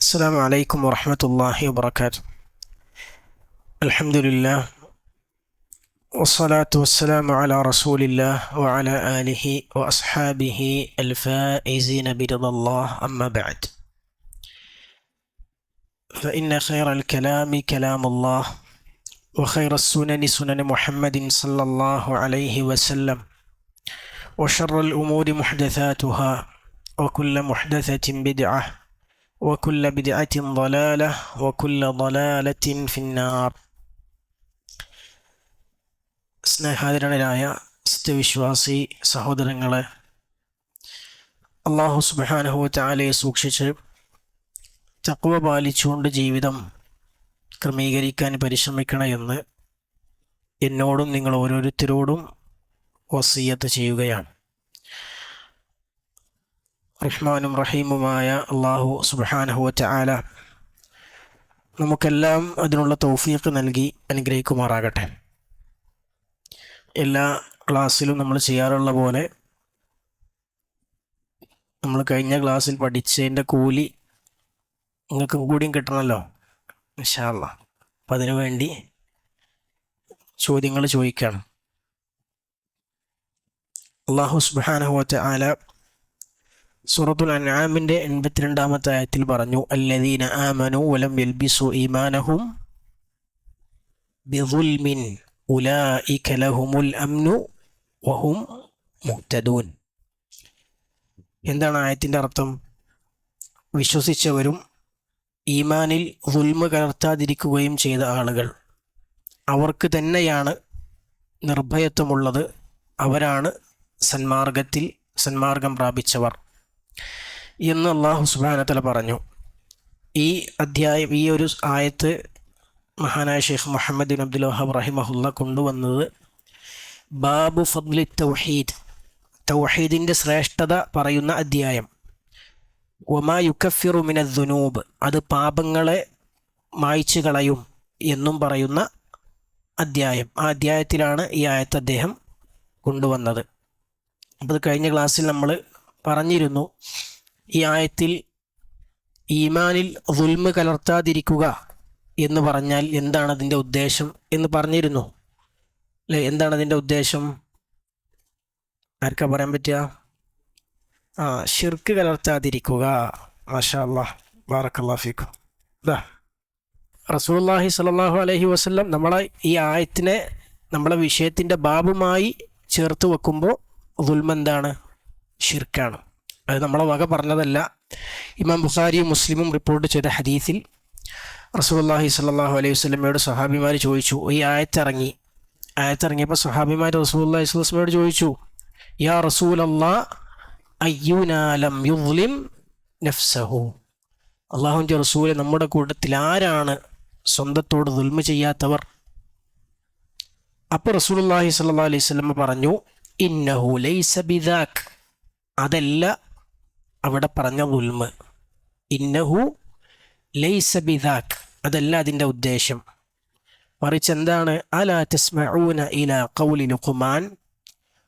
السلام عليكم ورحمة الله وبركاته. الحمد لله والصلاة والسلام على رسول الله وعلى آله وأصحابه الفائزين برضا الله، أما بعد، فإن خير الكلام كلام الله، وخير السنن سنن محمد صلى الله عليه وسلم، وشر الأمور محدثاتها، وكل محدثة بدعة، وكل بدعة ضلالة، وكل ضلالة في النار. സ്നേഹാദരനായ സത്യവിശ്വാസി സഹോദരങ്ങളെ, അല്ലാഹു സുബ്ഹാനഹു വ തആലയെ സൂക്ഷിച്ച് തഖ്വ പാലിച്ചുകൊണ്ട് ജീവിതം ക്രമീകരിക്കാൻ പരിശ്രമിക്കണമെന്ന് എന്നോടും നിങ്ങൾ ഓരോരുത്തരോടും വസിയ്യത്ത് ചെയ്യുകയാണ്. റഹ്മാനും റഹീമുമായ അല്ലാഹു സുബ്ഹാനഹു വ തആല നമുക്കെല്ലാം അതിനുള്ള തൗഫീഖ് നൽകി അനുഗ്രഹിക്കുമാറാകട്ടെ. എല്ലാ ക്ലാസ്സിലും നമ്മൾ ചെയ്യാറുള്ള പോലെ നമ്മൾ കഴിഞ്ഞ ക്ലാസ്സിൽ പഠിച്ചതിൻ്റെ കൂലി നിങ്ങൾക്കും കൂടിയും കിട്ടണമല്ലോ ഇൻഷാ അല്ലാഹ്. അപ്പം അതിനു വേണ്ടി ചോദ്യങ്ങൾ ചോദിക്കുകയാണ്. അല്ലാഹു സുബ്ഹാനഹു വ തആല സൂറത്തുൽ അൻആമിൻ്റെ 82-ാമത്തെ ആയത്തിൽ പറഞ്ഞു, അല്ലദീന ആമനു വലം യൽബിസു ഈമാനഹും ബിദുൽമിൻ ഉലൈക ലഹുമുൽ അംനു വഹും മുഹ്തദൂൻ. എന്താണ് ആയത്തിൻ്റെ അർത്ഥം? വിശ്വസിച്ചവരും ഈമാനിൽ ദുൽമ കലർത്താതിരിക്കുകയും ചെയ്ത ആളുകൾ, അവർക്ക് തന്നെയാണ് നിർഭയത്വമുള്ളത്, അവരാണ് സന്മാർഗം പ്രാപിച്ചവർ എന്ന് അല്ലാഹു സുബ്ഹാനഹു വ തആല പറഞ്ഞു. ഈ അധ്യായം, ഈ ഒരു ആയത്ത് മഹാനായ ഷെയ്ഖ് മുഹമ്മദ് ബിൻ അബ്ദുൽ വഹാബ് റഹിമഹുല്ല കൊണ്ടുവന്നത് ബാബു ഫദ്ലി തൗഹീദ്, തൗഹീദിൻ്റെ ശ്രേഷ്ഠത പറയുന്ന അധ്യായം. വമാ യുകഫിറു മിനദ് ദുനൂബ്, അത് പാപങ്ങളെ മായ്ച്ചു കളയും എന്നും പറയുന്ന അധ്യായം. ആ അധ്യായത്തിലാണ് ഈ ആയത്ത് അദ്ദേഹം കൊണ്ടുവന്നത്. അപ്പോൾ അത് കഴിഞ്ഞ ക്ലാസ്സിൽ നമ്മൾ പറഞ്ഞിരുന്നു, ഈ ആയത്തിൽ ഈമാനിൽ ദുൽമ കലർത്താതിരിക്കുക എന്ന് പറഞ്ഞാൽ എന്താണ് അതിൻ്റെ ഉദ്ദേശം എന്ന് പറഞ്ഞിരുന്നു അല്ലേ? എന്താണ് അതിൻ്റെ ഉദ്ദേശം? ആർക്കാ പറയാൻ പറ്റുക? ശിർക്ക് കലർത്താതിരിക്കുക. മാഷാ അല്ലാഹ്, ബാറക്കല്ലാഹു ഫീക്കും. റസൂലുള്ളാഹി സ്വല്ലല്ലാഹു അലൈഹി വസല്ലം നമ്മളെ ഈ ആയത്തിനെ നമ്മളെ വിഷയത്തിൻ്റെ ബാബുമായി ചേർത്ത് വെക്കുമ്പോൾ ദുൽമ എന്താണ്? ഷിർക്കാണ്. അത് നമ്മളെ വക പറഞ്ഞതല്ല. ഇമാം ബുഖാരിയും മുസ്ലിമും റിപ്പോർട്ട് ചെയ്ത ഹദീസിൽ റസൂലുള്ളാഹി സ്വല്ലല്ലാഹു അലൈഹി വസല്ലമയോട് സ്വഹാബിമാർ ചോദിച്ചു, ഈ ആയത്തിറങ്ങിയപ്പോൾ സ്വഹാബിമാർ റസൂലുള്ളാഹി സ്വല്ലല്ലാഹു അലൈഹി വസല്ലമയോട് ചോദിച്ചു, യാ റസൂലല്ലാഹ് അയ്യുനാ ലം യുദ്ലിം നഫ്സഹു, അല്ലാഹുവിൻ്റെ റസൂലെ, നമ്മുടെ കൂട്ടത്തിൽ ആരാണ് സ്വന്തത്തോട് ദുൽമ ചെയ്യാത്തവർ? അപ്പോൾ റസൂലുള്ളാഹി സ്വല്ലല്ലാഹു അലൈഹി വസല്ലമ പറഞ്ഞു, ഇന്നഹു ലൈസ ബിദാക്, അതല്ല അവിടെ പറഞ്ഞ ദുൽമ. ഇന്നഹു ലൈസ ബിദാക്, അതല്ല അതിൻ്റെ ഉദ്ദേശം. മറിച്ച് എന്താണ്? അലാ തസ്മഊന ഇലാ ഖൗലി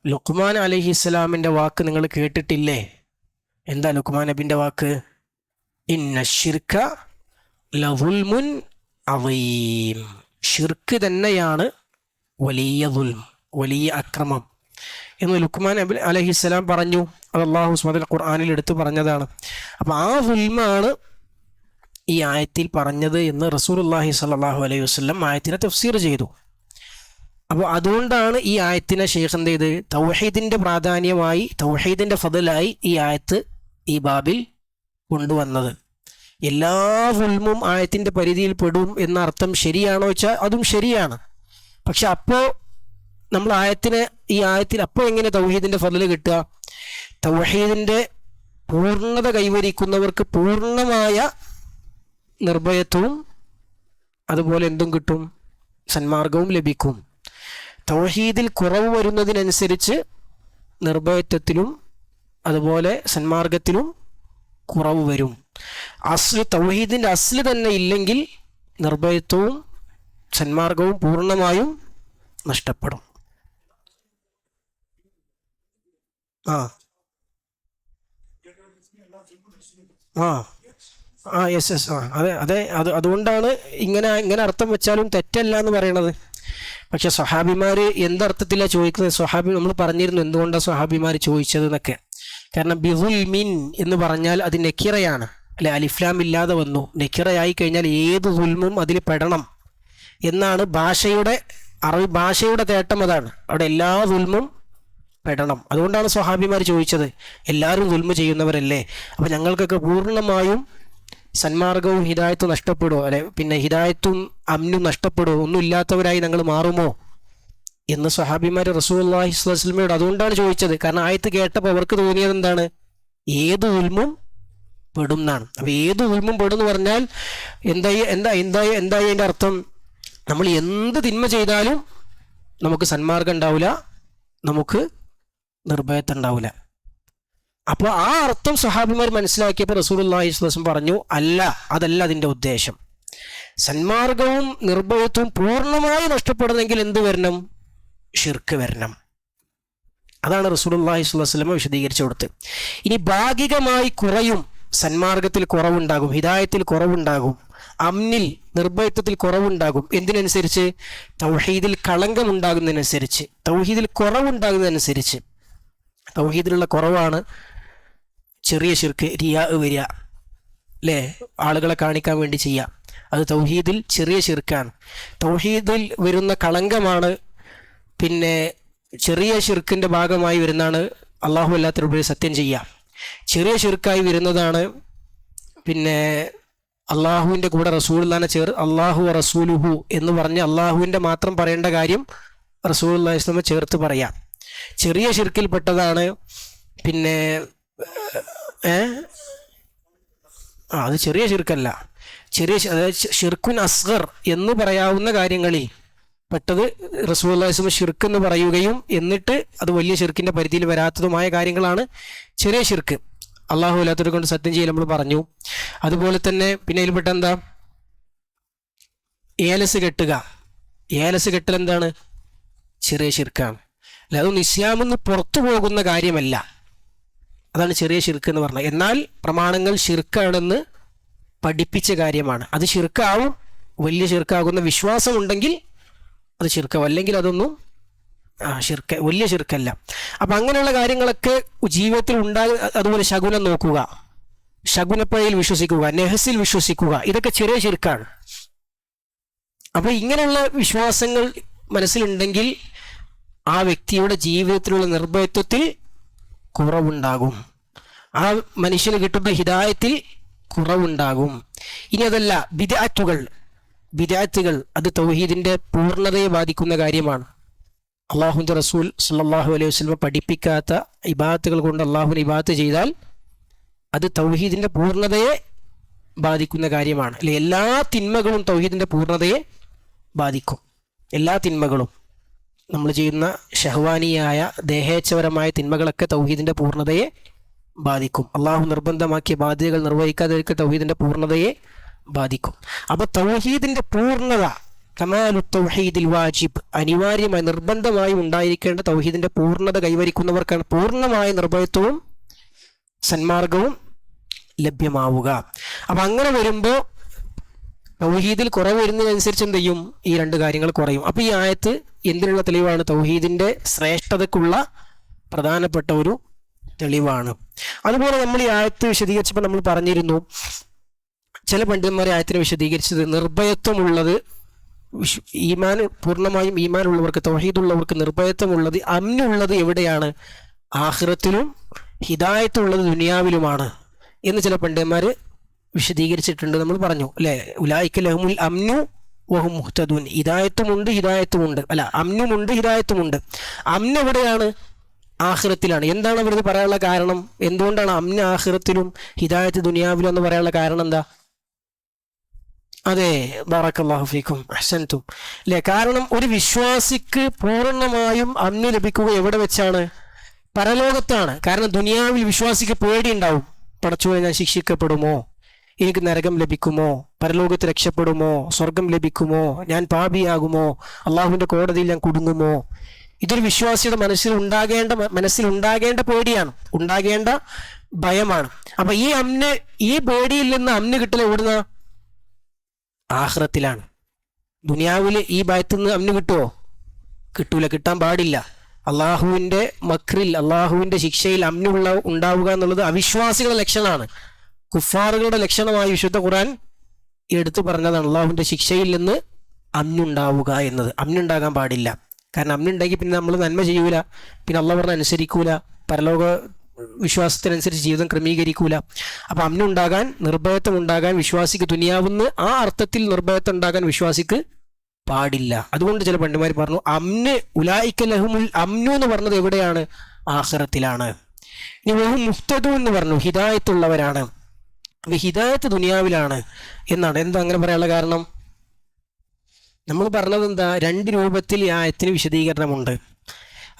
ലുഖ്മാൻ അലൈഹിസ്സലാമിൻ്റെ വാക്ക് നിങ്ങൾ കേട്ടിട്ടില്ലേ? എന്താ ലുഖ്മാൻ നബിൻ്റെ വാക്ക്? ഇന്ന ശിർക ലദുൽമുൻ അദീം, ഷിർക്ക് തന്നെയാണ് വലിയ ദുൽം, വലിയ അക്രമം എന്ന് ലുഖ്മാൻ നബി അലൈഹിസ്സലാം പറഞ്ഞു. അത് അല്ലാഹു സുബ്ഹാനഹു വ തആല ഖുർആനിൽ എടുത്തു പറഞ്ഞതാണ്. അപ്പോൾ ആ ദുൽമാണ് ഈ ആയത്തിൽ പറഞ്ഞത് എന്ന് റസൂലുള്ളാഹി സ്വല്ലല്ലാഹു അലൈഹി വസല്ലം ആയത്തിനെ തഫ്സീർ ചെയ്തു. അപ്പോൾ അതുകൊണ്ടാണ് ഈ ആയത്തിനെ ഷെയ്ഖ് എന്ത് ചെയ്ത് തൗഹീദിൻ്റെ പ്രാധാന്യമായി, തൗഹീദിൻ്റെ ഫضലായി ഈ ആയത്ത് ഈ ബാബിൽ കൊണ്ടുവന്നത്. എല്ലാ ദുൽമും ആയത്തിൻ്റെ പരിധിയിൽ പെടും എന്ന അർത്ഥം ശരിയാണോ വെച്ചാൽ അതും ശരിയാണ്. പക്ഷെ അപ്പോൾ നമ്മൾ ഈ ആയത്തിൽ അപ്പോൾ എങ്ങനെ തൗഹീദിൻ്റെ ഫضല് കിട്ടുക? തൗഹീദിൻ്റെ പൂർണ്ണത കൈവരിക്കുന്നവർക്ക് പൂർണ്ണമായ നിർഭയത്വവും അതുപോലെ എന്തും കിട്ടും? സന്മാർഗവും ലഭിക്കും. തൗഹീദിൽ കുറവ് വരുന്നതിനനുസരിച്ച് നിർഭയത്വത്തിലും അതുപോലെ സന്മാർഗത്തിലും കുറവ് വരും. തൗഹീദിൻ്റെ അസ്ല് തന്നെ ഇല്ലെങ്കിൽ നിർഭയത്വവും സന്മാർഗവും പൂർണ്ണമായും നഷ്ടപ്പെടും. ആ യെസ് യെസ്, അതെ അതെ, അതുകൊണ്ടാണ് ഇങ്ങനെ ഇങ്ങനെ അർത്ഥം വെച്ചാലും തെറ്റല്ല എന്ന് പറയണത്. പക്ഷെ സ്വഹാബിമാർ എന്തർത്ഥത്തിലാണ് ചോദിക്കുന്നത്? സ്വഹാബി നമ്മൾ പറഞ്ഞിരുന്നു എന്തുകൊണ്ടാണ് സ്വഹാബിമാർ ചോദിച്ചത് എന്നൊക്കെ. കാരണം ബിദുൽമിൻ എന്ന് പറഞ്ഞാൽ അത് നെക്കിറയാണ് അല്ലെ, അലിഫ്ലാം ഇല്ലാതെ വന്നു. നെക്കിറയായി കഴിഞ്ഞാൽ ഏത് ദുൽമും അതിൽ പെടണം എന്നാണ് അറബി ഭാഷയുടെ തേട്ടം. അതാണ് അവിടെ എല്ലാ ദുൽമും പെടണം. അതുകൊണ്ടാണ് സ്വഹാബിമാർ ചോദിച്ചത്, എല്ലാവരും ദുൽമ ചെയ്യുന്നവരല്ലേ, അപ്പം ഞങ്ങൾക്കൊക്കെ പൂർണ്ണമായും സന്മാർഗവും ഹിദായത്തും നഷ്ടപ്പെടുമോ, അല്ലെ പിന്നെ ഹിദായത്തും അമ്നും നഷ്ടപ്പെടുമോ, ഒന്നും ഇല്ലാത്തവരായി ഞങ്ങൾ മാറുമോ എന്ന് സ്വഹാബിമാർ റസൂലുള്ളാഹി സ്വല്ലല്ലാഹു അലൈഹി വസല്ലമയോട് അതുകൊണ്ടാണ് ചോദിച്ചത്. കാരണം ആയത്ത് കേട്ടപ്പോൾ അവർക്ക് തോന്നിയത് എന്താണ്? ഏത് ഉൽമും പെടും എന്നാണ്. അപ്പോൾ ഏത് ഉൽമും പെടും എന്ന് പറഞ്ഞാൽ എന്തായി അതിൻ്റെ അർത്ഥം? നമ്മൾ എന്ത് തിന്മ ചെയ്താലും നമുക്ക് സന്മാർഗം ഉണ്ടാവില്ല, നമുക്ക് നിർഭയത്വം ഉണ്ടാവില്ല. അപ്പോൾ ആ അർത്ഥം സ്വഹാബിമാർ മനസ്സിലാക്കിയപ്പോൾ റസൂലുള്ളാഹി സ്വല്ലല്ലാഹു അലൈഹി വസല്ലം പറഞ്ഞു, അല്ല, അതല്ല അതിൻ്റെ ഉദ്ദേശം. സന്മാർഗവും നിർഭയത്വവും പൂർണ്ണമായി നഷ്ടപ്പെടുന്നെങ്കിൽ എന്ത് വരണം? ഷിർക്ക് വരണം. അതാണ് റസൂലുള്ളാഹി സ്വല്ലല്ലാഹു അലൈഹി വസല്ലം വിശദീകരിച്ചു കൊടുത്ത്. ഇനി ഭാഗികമായി കുറയും, സന്മാർഗത്തിൽ കുറവുണ്ടാകും, ഹിദായത്തിൽ കുറവുണ്ടാകും, അമ്നിൽ നിർഭയത്വത്തിൽ കുറവുണ്ടാകും. എന്തിനനുസരിച്ച്? തൗഹീദിൽ കളങ്കമുണ്ടാകുന്നതിനനുസരിച്ച്, തൗഹീദിൽ കുറവുണ്ടാകുന്നതനുസരിച്ച്. തൗഹീദിലുള്ള കുറവാണ് ചെറിയ ശിർക്ക്, റിയാ വരിക അല്ലേ, ആളുകളെ കാണിക്കാൻ വേണ്ടി ചെയ്യാം, അത് തൗഹീദിൽ ചെറിയ ശിർക്കാണ്. തൗഹീദിൽ വരുന്ന കളങ്കമാണ് പിന്നെ ചെറിയ ശിർക്കിൻ്റെ ഭാഗമായി വരുന്നതാണ് അള്ളാഹു അല്ലാത്തവരുടെ സത്യം ചെയ്യാം. ചെറിയ ശിർക്കായി വരുന്നതാണ് പിന്നെ അള്ളാഹുവിൻ്റെ കൂടെ റസൂലുള്ളാഹിനെ അള്ളാഹു റസൂലുഹു എന്ന് പറഞ്ഞ് അള്ളാഹുവിൻ്റെ മാത്രം പറയേണ്ട കാര്യം റസൂലുള്ളാഹി സ്വല്ലല്ലാഹു അലൈഹി വസല്ലം ചേർത്ത് പറയാം. ചെറിയ ശിർക്കിൽപ്പെട്ടതാണ് പിന്നെ അത് ചെറിയ ശിർക്കല്ല, അതായത് ഷിർക്കുൻ അസ്ഗർ എന്ന് പറയാവുന്ന കാര്യങ്ങളിൽ പെട്ടത് റസൂലുള്ളാഹി സ്വല്ലല്ലാഹു അലൈഹി വസല്ലം ഷിർക്ക് എന്ന് പറയുകയും എന്നിട്ട് അത് വലിയ ഷിർക്കിൻ്റെ പരിധിയിൽ വരാത്തതുമായ കാര്യങ്ങളാണ് ചെറിയ ഷിർക്ക്. അള്ളാഹു അല്ലാത്തവരെ കൊണ്ട് സത്യം ചെയ്യൽ നമ്മൾ പറഞ്ഞു. അതുപോലെ തന്നെ പിന്നെ അതിൽപ്പെട്ട എന്താ? ഏലസ് കെട്ടൽ എന്താണ്? ചെറിയ ഷിർക്കാണ് അല്ല, അതൊന്നും ഇസ്ലാമെന്ന് പുറത്തു പോകുന്ന കാര്യമല്ല, അതാണ് ചെറിയ ഷിർക്ക് എന്ന് പറഞ്ഞത്. എന്നാൽ പ്രമാണങ്ങൾ ഷിർക്കാണെന്ന് പഠിപ്പിച്ച കാര്യമാണ്. അത് ഷിർക്കാവും, വലിയ ഷിർക്കാകുന്ന വിശ്വാസം ഉണ്ടെങ്കിൽ അത് ഷിർക്കാവും, അല്ലെങ്കിൽ അതൊന്നും വലിയ ഷിർക്കല്ല. അപ്പം അങ്ങനെയുള്ള കാര്യങ്ങളൊക്കെ ജീവിതത്തിൽ അതുപോലെ ശകുനം നോക്കുക, ശകുനപ്പഴയിൽ വിശ്വസിക്കുക, നെഹസിൽ വിശ്വസിക്കുക, ഇതൊക്കെ ചെറിയ ഷിർക്കാണ്. അപ്പോൾ ഇങ്ങനെയുള്ള വിശ്വാസങ്ങൾ മനസ്സിലുണ്ടെങ്കിൽ ആ വ്യക്തിയുടെ ജീവിതത്തിലുള്ള നിർഭയത്വത്തിൽ കുറവുണ്ടാകും, ആ മനുഷ്യന് കിട്ടുന്ന ഹിദായത്തിൽ കുറവുണ്ടാകും. ഇനി അതല്ല, ബിദ്അത്തുകൾ അത് തൗഹീദിൻ്റെ പൂർണ്ണതയെ ബാധിക്കുന്ന കാര്യമാണ്. അള്ളാഹുവിൻ്റെ റസൂൽ സല്ലല്ലാഹു അലൈഹി വസല്ലം പഠിപ്പിക്കാത്ത ഇബാദത്തുകൾ കൊണ്ട് അള്ളാഹുവിനെ ഇബാദത്ത് ചെയ്താൽ അത് തൗഹീദിൻ്റെ പൂർണ്ണതയെ ബാധിക്കുന്ന കാര്യമാണ്. അല്ലെ, എല്ലാ തിന്മകളും തൗഹീദിൻ്റെ പൂർണ്ണതയെ ബാധിക്കും. എല്ലാ തിന്മകളും നമ്മൾ ചെയ്യുന്ന ഷഹ്വാനിയായ ദേഹേച്ഛപരമായ തിന്മകളൊക്കെ തൗഹീദിൻ്റെ പൂർണ്ണതയെ ബാധിക്കും. അള്ളാഹു നിർബന്ധമാക്കിയ ബാധ്യതകൾ നിർവഹിക്കാതിരിക്കുക തൗഹീദിൻ്റെ പൂർണ്ണതയെ ബാധിക്കും. അപ്പോൾ തൗഹീദിൻ്റെ പൂർണ്ണത, കമാലു തൗഹീദിൽ വാജിബ്, അനിവാര്യമായി നിർബന്ധമായും ഉണ്ടായിരിക്കേണ്ട തൗഹീദിൻ്റെ പൂർണ്ണത കൈവരിക്കുന്നവർക്കാണ് പൂർണ്ണമായ നിർഭയത്വവും സന്മാർഗവും ലഭ്യമാവുക. അപ്പം അങ്ങനെ വരുമ്പോൾ തൗഹീദിൽ കുറവ് വരുന്നതിനനുസരിച്ച് എന്ത് ചെയ്യും? ഈ രണ്ട് കാര്യങ്ങൾ കുറയും. അപ്പോൾ ഈ ആയത്ത് എന്തിനുള്ള തെളിവാണ്? തൗഹീദിൻ്റെ ശ്രേഷ്ഠതയ്ക്കുള്ള പ്രധാനപ്പെട്ട ഒരു തെളിവാണ്. അതുപോലെ നമ്മൾ ഈ ആയത്ത് വിശദീകരിച്ചപ്പോൾ നമ്മൾ പറഞ്ഞിരുന്നു, ചില പണ്ഡിതന്മാരെ ആയത്തിനെ വിശദീകരിച്ചത് നിർഭയത്വമുള്ളത്, പൂർണ്ണമായും ഈമാനുള്ളവർക്ക്, തൗഹീദുള്ളവർക്ക് നിർഭയത്വമുള്ളത്, അമ്നുള്ളത് എവിടെയാണ്? ആഖിറത്തിലും ഹിദായത്തുള്ളത് ദുനിയാവിലുമാണ് എന്ന് ചില പണ്ഡിതന്മാർ വിശദീകരിച്ചിട്ടുണ്ട്. നമ്മൾ പറഞ്ഞു അല്ലേ, ഉലൈക ലഹുമുൽ അമ്നു വഹും മുഹ്തദൂൻ. ഹിദായത്തുമുണ്ട്, അല്ല അമ്നുമുണ്ട്, ഹിദായത്തുമുണ്ട്. അമ്ന് എവിടെയാണ്? ആഖിറത്തിലാണ്. എന്താണ് അവരത് പറയാനുള്ള കാരണം? എന്തുകൊണ്ടാണ് അമ്ന് ആഖിറത്തിലും ഹിദായത്ത് ദുനിയാവിലും എന്ന് പറയാനുള്ള കാരണം എന്താ? അതെ, ബറക്കല്ലാഹു ഫീക്കും, അഹ്സൻതും അല്ലേ. കാരണം ഒരു വിശ്വാസിക്ക് പൂർണ്ണമായും അമ്ന് ലഭിക്കുക എവിടെ വെച്ചാണ്? പരലോകത്താണ്. കാരണം ദുനിയാവിൽ വിശ്വാസിക്ക് പേടിയുണ്ടാവും, പടച്ചോനെ ഞാൻ ശിക്ഷിക്കപ്പെടുമോ, എനിക്ക് നരകം ലഭിക്കുമോ, പരലോകത്ത് രക്ഷപ്പെടുമോ, സ്വർഗം ലഭിക്കുമോ, ഞാൻ പാപിയാകുമോ, അള്ളാഹുവിൻ്റെ കോടതിയിൽ ഞാൻ കുടുങ്ങുമോ. ഇതൊരു വിശ്വാസിയുടെ മനസ്സിലുണ്ടാകേണ്ട പേടിയാണ്, ഉണ്ടാകേണ്ട ഭയമാണ്. അപ്പൊ ഈ പേടിയിൽ നിന്ന് അമ്ന് കിട്ടൽ എവിടുന്ന? ആഖിറത്തിലാണ്. ദുനിയാവില് ഈ ഭയത്തിൽ നിന്ന് അമ്ന് കിട്ടുമോ? കിട്ടൂല, കിട്ടാൻ പാടില്ല. അള്ളാഹുവിന്റെ മക്രിൽ, അള്ളാഹുവിന്റെ ശിക്ഷയിൽ ഉണ്ടാവുക എന്നുള്ളത് അവിശ്വാസികളുടെ ലക്ഷണമാണ്, കുഫാറുകളുടെ ലക്ഷണമായി വിശുദ്ധ ഖുർആൻ എടുത്തു പറഞ്ഞതാണ്. അള്ളാഹുവിന്റെ ശിക്ഷയിൽ നിന്ന് അമ്നുണ്ടാവുക എന്നത്. അമ്നുണ്ടാകാൻ പാടില്ല. കാരണം അമ്നുണ്ടെങ്കിൽ പിന്നെ നമ്മൾ നന്മ ചെയ്യൂല, പിന്നെ അള്ളാഹ് പറഞ്ഞ അനുസരിക്കൂല, പരലോക വിശ്വാസത്തിനനുസരിച്ച് ജീവിതം ക്രമീകരിക്കൂല. അപ്പൊ അമ്നുണ്ടാകാൻ, നിർഭയത്വം ഉണ്ടാകാൻ വിശ്വാസിക്ക് ദുനിയാവുന്ന് ആ അർത്ഥത്തിൽ നിർഭയത്വം ഉണ്ടാകാൻ വിശ്വാസിക്ക് പാടില്ല. അതുകൊണ്ട് ചില പണ്ഡിതന്മാർ പറഞ്ഞു അമ്ന് ഉലായിക ലഹുമുൽ അമ്നു എന്ന് പറഞ്ഞത് എവിടെയാണ്? ആഖിറത്തിലാണ്. ഇനി വഹും മുഹ്തദൂൻ എന്ന് പറഞ്ഞു, ഹിദായത്തുള്ളവരാണ്. ഹിദായത്ത് ദുനിയാവിലാണ് എന്നാണ്. എന്താ അങ്ങനെ പറയാനുള്ള കാരണം? നമ്മൾ പറഞ്ഞത് എന്താ? 2 രൂപത്തിൽ ഈ ആയത്തിന് വിശദീകരണമുണ്ട്.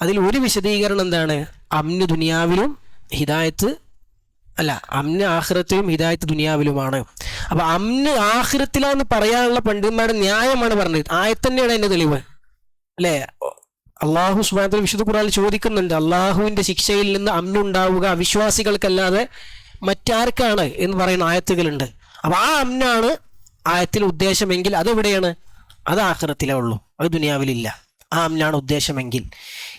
അതിൽ ഒരു വിശദീകരണം എന്താണ്? അമ്ന് ദുനിയാവിലും ഹിദായത്ത് അമ്ന് ആഖിറത്തിലും ഹിദായത്ത് ദുനിയാവിലുമാണ്. അപ്പൊ അമ്ന് ആഖിറത്തിലാന്ന് പറയാനുള്ള പണ്ഡിതന്മാരുടെ ന്യായമാണ് പറഞ്ഞത്. ആയത്ത് തന്നെയാണ് അതിന്റെ തെളിവ്, അല്ലെ? അള്ളാഹു സുബ്ഹാനഹു വ തആല വിശുദ്ധ ഖുർആനിൽ ചോദിക്കുന്നുണ്ട്, അള്ളാഹുവിന്റെ ശിക്ഷയിൽ നിന്ന് അമ്നുണ്ടാവുക അവിശ്വാസികൾക്കല്ലാതെ മറ്റാർക്കാണ് എന്ന് പറയുന്ന ആയത്തുകളുണ്ട്. അപ്പൊ ആ അമ്നാണ് ആയത്തിൽ ഉദ്ദേശമെങ്കിൽ അതെവിടെയാണ്? അത് ആഖിറത്തിലേ ഉള്ളൂ, അത് ദുനിയാവിലില്ല. ആ അമ്നാണ് ഉദ്ദേശമെങ്കിൽ.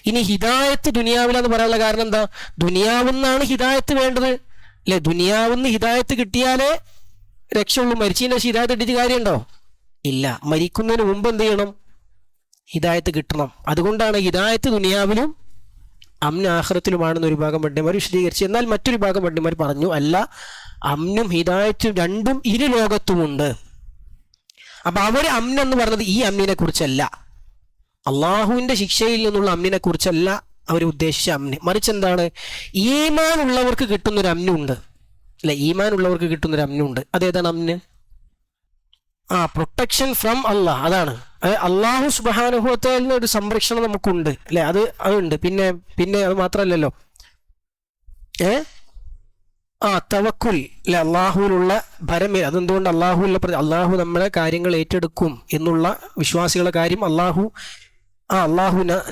ഇനി ഹിദായത്ത് ദുനിയാവിലെന്ന് പറയാനുള്ള കാരണം എന്താ? ദുനിയാവുന്നാണ് ഹിദായത്ത് വേണ്ടത്, അല്ലെ? ദുനിയാവുന്ന് ഹിദായത്ത് കിട്ടിയാലേ രക്ഷയുള്ളൂ. മരിച്ചതിന് ശേഷം ഹിദായത്ത് കിട്ടിയിട്ട് കാര്യമുണ്ടോ? ഇല്ല. മരിക്കുന്നതിന് മുമ്പ് എന്ത് ചെയ്യണം? ഹിദായത്ത് കിട്ടണം. അതുകൊണ്ടാണ് ഹിദായത്ത് ദുനിയാവിലും അമ്ന് ആഖിറത്തിലുമാണെന്ന് ഒരു ഭാഗം പണ്ഡിതന്മാർ വിശദീകരിച്ചു. എന്നാൽ മറ്റൊരു ഭാഗം പണ്ഡിതന്മാർ പറഞ്ഞു, അല്ല, അമ്നും ഹിദായത്തും രണ്ടും ഇരു ലോകത്തുമുണ്ട്. അപ്പൊ അവർ അമ്നെന്ന് പറഞ്ഞത് ഈ അമ്നിനെ കുറിച്ചല്ല, അള്ളാഹുവിന്റെ ശിക്ഷയിൽ നിന്നുള്ള അമ്നിനെ കുറിച്ചല്ല അവർ ഉദ്ദേശിച്ച അമ്ന്. മറിച്ച് എന്താണ്? ഈമാൻ ഉള്ളവർക്ക് കിട്ടുന്നൊരു അമ്നുണ്ട്, അല്ലെ? ഈമാൻ ഉള്ളവർക്ക് കിട്ടുന്നൊരു അമ്നുണ്ട്. അതേതാണ് അമ്ന്? പ്രൊട്ടക്ഷൻ ഫ്രം അള്ളാഹ്. അതാണ് അള്ളാഹു സുബ്ഹാനഹു വ തആല ഒരു സംരക്ഷണം നമുക്കുണ്ട്, അല്ലെ? അതുണ്ട്. പിന്നെ അത് മാത്രമല്ലല്ലോ, തവക്കുൽ, അല്ലെ? അള്ളാഹുവിലുള്ള ഭരം. അതെന്തുകൊണ്ട്? അള്ളാഹു നമ്മളെ കാര്യങ്ങൾ ഏറ്റെടുക്കും എന്നുള്ള വിശ്വാസികളുടെ കാര്യം. അള്ളാഹു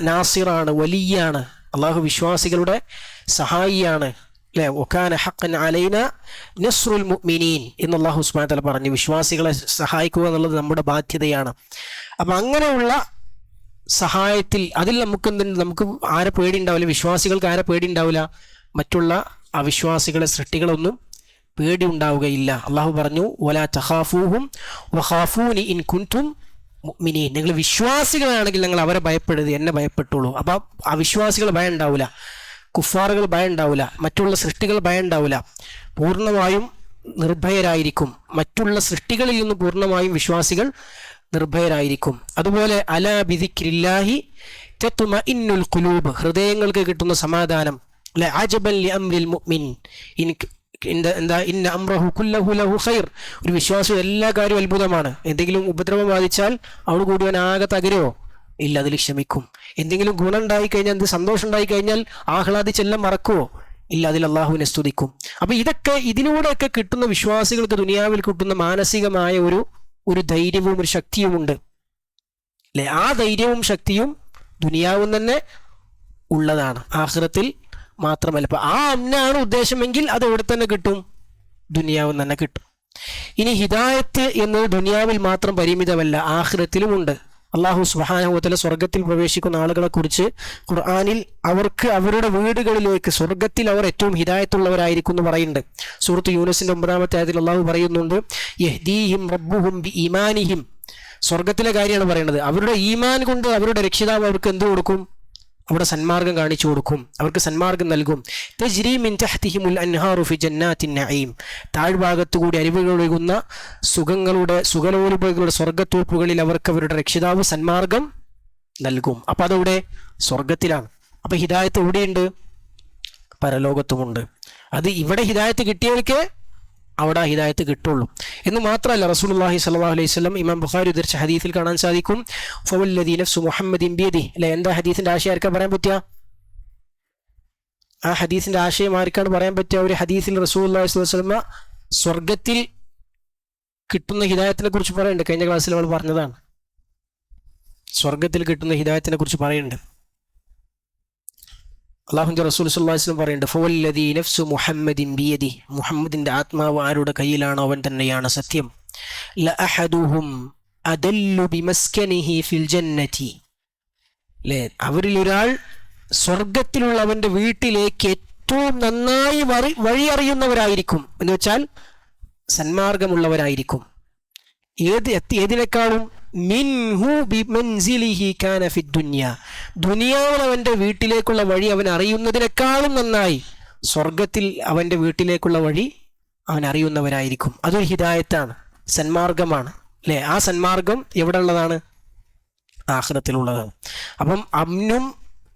നാസിറാണ്, വലിയാണ്. അള്ളാഹു വിശ്വാസികളുടെ സഹായിയാണ്, അല്ലെ? വകാന ഹഖൻ അലൈനാ നസ്റുൽ മുഅ്മിനീൻ എന്ന് അള്ളാഹു സുബ്ഹാനഹു വ തആല പറഞ്ഞു. വിശ്വാസികളെ സഹായിക്കുക എന്നുള്ളത് നമ്മുടെ ബാധ്യതയാണ്. അപ്പം അങ്ങനെയുള്ള സഹായത്തിൽ അതിൽ നമുക്ക് ആരെ പേടി ഉണ്ടാവില്ല? വിശ്വാസികൾക്ക് ആരെ പേടി ഉണ്ടാവില്ല? മറ്റുള്ള അവിശ്വാസികളെ, സൃഷ്ടികളൊന്നും പേടി ഉണ്ടാവുകയില്ല. അള്ളാഹു പറഞ്ഞു, വലാ തഖാഫൂഹും വഖാഫൂനി ഇൻ കുൻതും മുഅ്മിനീൻ. നിങ്ങൾ വിശ്വാസികളാണെങ്കിൽ നിങ്ങൾ അവരെ ഭയപ്പെടരുത്, എന്നെ ഭയപ്പെട്ടുള്ളൂ. അപ്പം അവിശ്വാസികൾ ഭയം ഉണ്ടാവില്ല, കുഫാറുകൾ ഭയം ഉണ്ടാവില്ല, മറ്റുള്ള സൃഷ്ടികൾ ഭയം ഉണ്ടാവില്ല. പൂർണ്ണമായും നിർഭയരായിരിക്കും. മറ്റുള്ള സൃഷ്ടികളിൽ നിന്ന് പൂർണ്ണമായും വിശ്വാസികൾ നിർഭയരായിരിക്കും. അതുപോലെ അലാ ബിദിക്രില്ലാഹി തത്മഇന്നുൽ ഖുലൂബ്, ഹൃദയങ്ങൾക്ക് കിട്ടുന്ന സമാധാനം. അജബൻ ലി അംരിൽ മുഅ്മിൻ ഇന്ന അംറഹു കുല്ലഹു ലഹു ഖൈർ. ഒരു വിശ്വാസം എല്ലാ കാര്യവും അത്ഭുതമാണ്. എന്തെങ്കിലും ഉപദ്രവം ബാധിച്ചാൽ അവിടെ കൂടി അവൻ ആകെ തകരുമോ? ഇല്ല, അതിൽ ക്ഷമിക്കും. എന്തെങ്കിലും ഗുണം ഉണ്ടായി കഴിഞ്ഞാൽ, സന്തോഷം ഉണ്ടായി കഴിഞ്ഞാൽ ആഹ്ലാദിച്ചെല്ലാം മറക്കുമോ? ഇല്ല, അതിൽ അള്ളാഹുവിനെ സ്തുതിക്കും. അപ്പൊ ഇതിലൂടെയൊക്കെ കിട്ടുന്ന വിശ്വാസികൾക്ക് ദുനിയാവിൽ കിട്ടുന്ന മാനസികമായ ഒരു ധൈര്യവും ഒരു ശക്തിയുമുണ്ട്, അല്ലെ? ആ ധൈര്യവും ശക്തിയും ദുനിയാവും തന്നെ ഉള്ളതാണ്, ആഖിറത്തിൽ മാത്രമല്ല. അപ്പൊ ആ അമ്നാണ് ഉദ്ദേശമെങ്കിൽ അത് എവിടെ തന്നെ കിട്ടും? ദുനിയാവും തന്നെ കിട്ടും. ഇനി ഹിദായത്ത് എന്നത് ദുനിയാവിൽ മാത്രം പരിമിതമല്ല, ആഖിറത്തിലുമുണ്ട്. അള്ളാഹു സുബ്ഹാനഹു വ തആല സ്വർഗത്തിൽ പ്രവേശിക്കുന്ന ആളുകളെ കുറിച്ച് ഖുർആനിൽ അവർക്ക് അവരുടെ വീടുകളിലേക്ക് സ്വർഗത്തിൽ അവർ ഏറ്റവും ഹിദായത്തുള്ളവരായിരിക്കും എന്ന് പറയുന്നുണ്ട്. സൂറത്ത് യൂനുസിന്റെ 9-ാമത്തെ ആയത്തിൽ അള്ളാഹു പറയുന്നുണ്ട്, യഹ്ദീഹിം റബ്ബുഹും ബിഈമാനിഹിം. സ്വർഗത്തിലെ കാര്യമാണ് പറയുന്നത്. അവരുടെ ഈമാൻ കൊണ്ട് അവരുടെ രക്ഷിതാവ് അവർക്ക് എന്ത് കൊടുക്കും? അവിടെ സന്മാർഗം കാണിച്ചു കൊടുക്കും, അവർക്ക് സന്മാർഗം നൽകും. തജ്രി മിൻ തഹ്തിഹിമുൽ അൻഹാറു ഫി ജന്നാത്തിൻ നഈം. താഴ്ഭാഗത്തുകൂടി അരുവികളൊഴുകുന്ന സുഖലോലുപകളുടെ സ്വർഗത്തോപ്പുകളിൽ അവർക്ക് അവരുടെ രക്ഷിതാവ് സന്മാർഗം നൽകും. അപ്പൊ അതവിടെ സ്വർഗത്തിലാണ്. അപ്പൊ ഹിദായത്ത് എവിടെയുണ്ട്? പരലോകത്തുമുണ്ട്. അത് ഇവിടെ ഹിദായത്ത് കിട്ടിയവർക്ക് അവിടെ ഹിദായത്ത് കിട്ടുള്ളൂ എന്ന് മാത്രമല്ല, റസൂലുള്ളാഹി സ്വല്ലല്ലാഹു അലൈഹി വസല്ലം ഇമാം ബുഖാരി ഉദ്ധരിച്ച ഹദീസിൽ കാണാൻ സാധിക്കും, ഫവല്ലദീ നഫ്സു മുഹമ്മദിൻ ബിയദിഹി. അല്ലെ, എന്താ ഹദീസിന്റെ ആശയം ആർക്കാ പറയാൻ പറ്റുക? ആ ഹദീസിന്റെ ആശയം ആർക്കാണ് പറയാൻ പറ്റുക? ഒരു ഹദീസിൽ റസൂലുള്ളാഹി സ്വല്ലല്ലാഹു അലൈഹി വസല്ലം സ്വർഗത്തിൽ കിട്ടുന്ന ഹിദായത്തിനെ കുറിച്ച് പറയുന്നുണ്ട്. കഴിഞ്ഞ ക്ലാസ്സിൽ നമ്മൾ പറഞ്ഞതാണ്, സ്വർഗത്തിൽ കിട്ടുന്ന ഹിദായത്തിനെ കുറിച്ച് പറയുന്നുണ്ട്. അള്ളാഹുവിൻ്റെ റസൂൽ സല്ലല്ലാഹു അലൈഹി വസല്ലം പറയുന്നുണ്ട്, ഫവല്ലദീ നഫ്സു മുഹമ്മദിൻ ബിയദി, മുഹമ്മദിൻ്റെ ആത്മാവ് ആരുടെ കയ്യിലാണോ അവൻ തന്നെയാണ് സത്യം. ലഅഹദുഹും അദല്ലു ബിമസ്കനിഹി ഫിൽ ജന്നതി, അല്ലേ, അവരിൽ ഒരാൾ സ്വർഗത്തിലുള്ള അവൻ്റെ വീട്ടിലേക്ക് ഏറ്റവും നന്നായി വഴി അറിയുന്നവരായിരിക്കും. എന്ന് വെച്ചാൽ സന്മാർഗമുള്ളവരായിരിക്കും. ഏതിനേക്കാളും മിൻഹു ബിമൻസിലിഹി കാന ഫിദ്ദുനിയ, ദുനിയാവിൽ അവൻ്റെ വീട്ടിലേക്കുള്ള വഴി അവൻ അറിയുന്നതിനേക്കാളും നന്നായി സ്വർഗത്തിൽ അവൻ്റെ വീട്ടിലേക്കുള്ള വഴി അവൻ അറിയുന്നവരായിരിക്കും. അതൊരു ഹിദായത്താണ്, സന്മാർഗമാണ്, അല്ലേ. ആ സന്മാർഗം എവിടെ ഉള്ളതാണ്? ആഖിറത്തിലുള്ളതാണ്. അപ്പം അമ്നും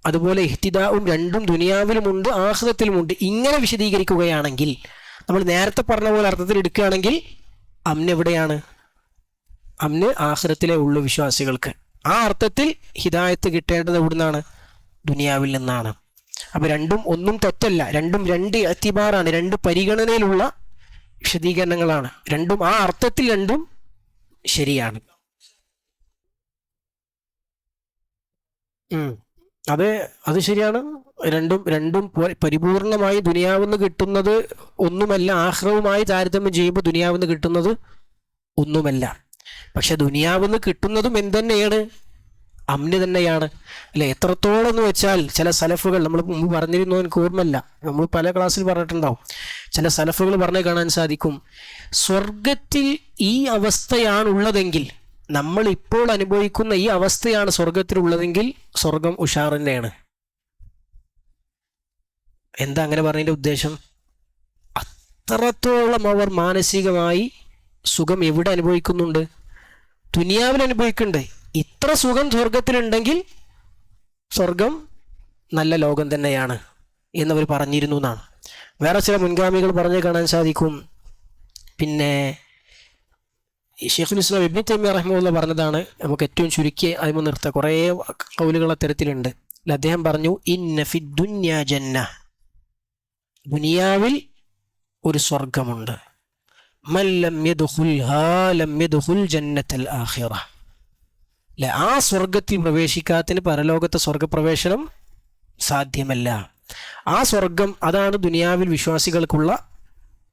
അതുപോലെ ഇഹ്തിദാവും രണ്ടും ദുനിയാവിലുമുണ്ട് ആഖിറത്തിലുമുണ്ട്. ഇങ്ങനെ വിശദീകരിക്കുകയാണെങ്കിൽ, നമ്മൾ നേരത്തെ പറഞ്ഞ പോലെ അർത്ഥത്തിൽ എടുക്കുകയാണെങ്കിൽ അമ്ന് എവിടെയാണ്? അമ്ന് ആഖിറത്തിലെ ഉള്ളു വിശ്വാസികൾക്ക്. ആ അർത്ഥത്തിൽ ഹിദായത്ത് കിട്ടേണ്ടത് എവിടുന്നാണ്? ദുനിയാവിൽ നിന്നാണ്. അപ്പം രണ്ടും ഒന്നും തെറ്റല്ല, രണ്ടും രണ്ട് അത്തിബാറാണ്, രണ്ട് പരിഗണനയിലുള്ള വിശദീകരണങ്ങളാണ്. രണ്ടും ആ അർത്ഥത്തിൽ രണ്ടും ശരിയാണ്. അത് ശരിയാണ്. രണ്ടും പരിപൂർണമായി ദുനിയാവെന്ന് കിട്ടുന്നത് ഒന്നുമല്ല, ആഖിറവുമായി താരതമ്യം ചെയ്യുമ്പോൾ ദുനിയാവെന്ന് കിട്ടുന്നത് ഒന്നുമല്ല. പക്ഷെ ദുനിയാവെന്ന് കിട്ടുന്നതും എന്തുതന്നെയാണ്? അമ്ന് തന്നെയാണ്, അല്ലെ. എത്രത്തോളം എന്ന് വെച്ചാൽ ചില സലഫുകൾ, നമ്മൾ മുമ്പ് പറഞ്ഞിരുന്നു, എനിക്ക് ഓർമ്മല്ല, നമ്മൾ പല ക്ലാസ്സിൽ പറഞ്ഞിട്ടുണ്ടാവും, ചില സലഫുകൾ പറഞ്ഞു കാണാൻ സാധിക്കും, സ്വർഗത്തിൽ ഈ അവസ്ഥയാണുള്ളതെങ്കിൽ, നമ്മൾ ഇപ്പോൾ അനുഭവിക്കുന്ന ഈ അവസ്ഥയാണ് സ്വർഗത്തിലുള്ളതെങ്കിൽ സ്വർഗം ഉഷാർ തന്നെയാണ്. എന്താ അങ്ങനെ പറഞ്ഞതിൻ്റെ ഉദ്ദേശം? അത്രത്തോളം അവർ മാനസികമായി സുഖം എവിടെ അനുഭവിക്കുന്നുണ്ട്? ദുനിയാവിൽ അനുഭവിക്കുന്നുണ്ട്. ഇത്ര സുഖം സ്വർഗത്തിലുണ്ടെങ്കിൽ സ്വർഗം നല്ല ലോകം തന്നെയാണ് എന്നവർ പറഞ്ഞിരുന്നു എന്നാണ്. വേറെ ചില മുൻഗാമികൾ പറഞ്ഞു കാണാൻ സാധിക്കും. പിന്നെ ഷെയ്ഖുൽ ഇസ്ലാം ഇബ്നു തൈമിയ്യ റഹിമഹുല്ലാഹ് പറഞ്ഞതാണ്, നമുക്ക് ഏറ്റവും ചുരുക്കി അതിമ നിർത്തുക, കുറേ കൗലുകൾ അത്തരത്തിലുണ്ട്. അദ്ദേഹം പറഞ്ഞു, ഇന്ന ഫിദ്ദുന്യ ജന്ന, ദുനിയാവിൽ ഒരു സ്വർഗമുണ്ട്. മൻ ലം യദ്ഖുൽഹാ ലം യദ്ഖുൽ ജന്നത്തൽ ആഖിറ, അല്ലെ. ആ സ്വർഗത്തിൽ പ്രവേശിക്കാത്തതിന് പരലോകത്തെ സ്വർഗപ്രവേശനം സാധ്യമല്ല. ആ സ്വർഗം അതാണ് ദുനിയാവിൽ വിശ്വാസികൾക്കുള്ള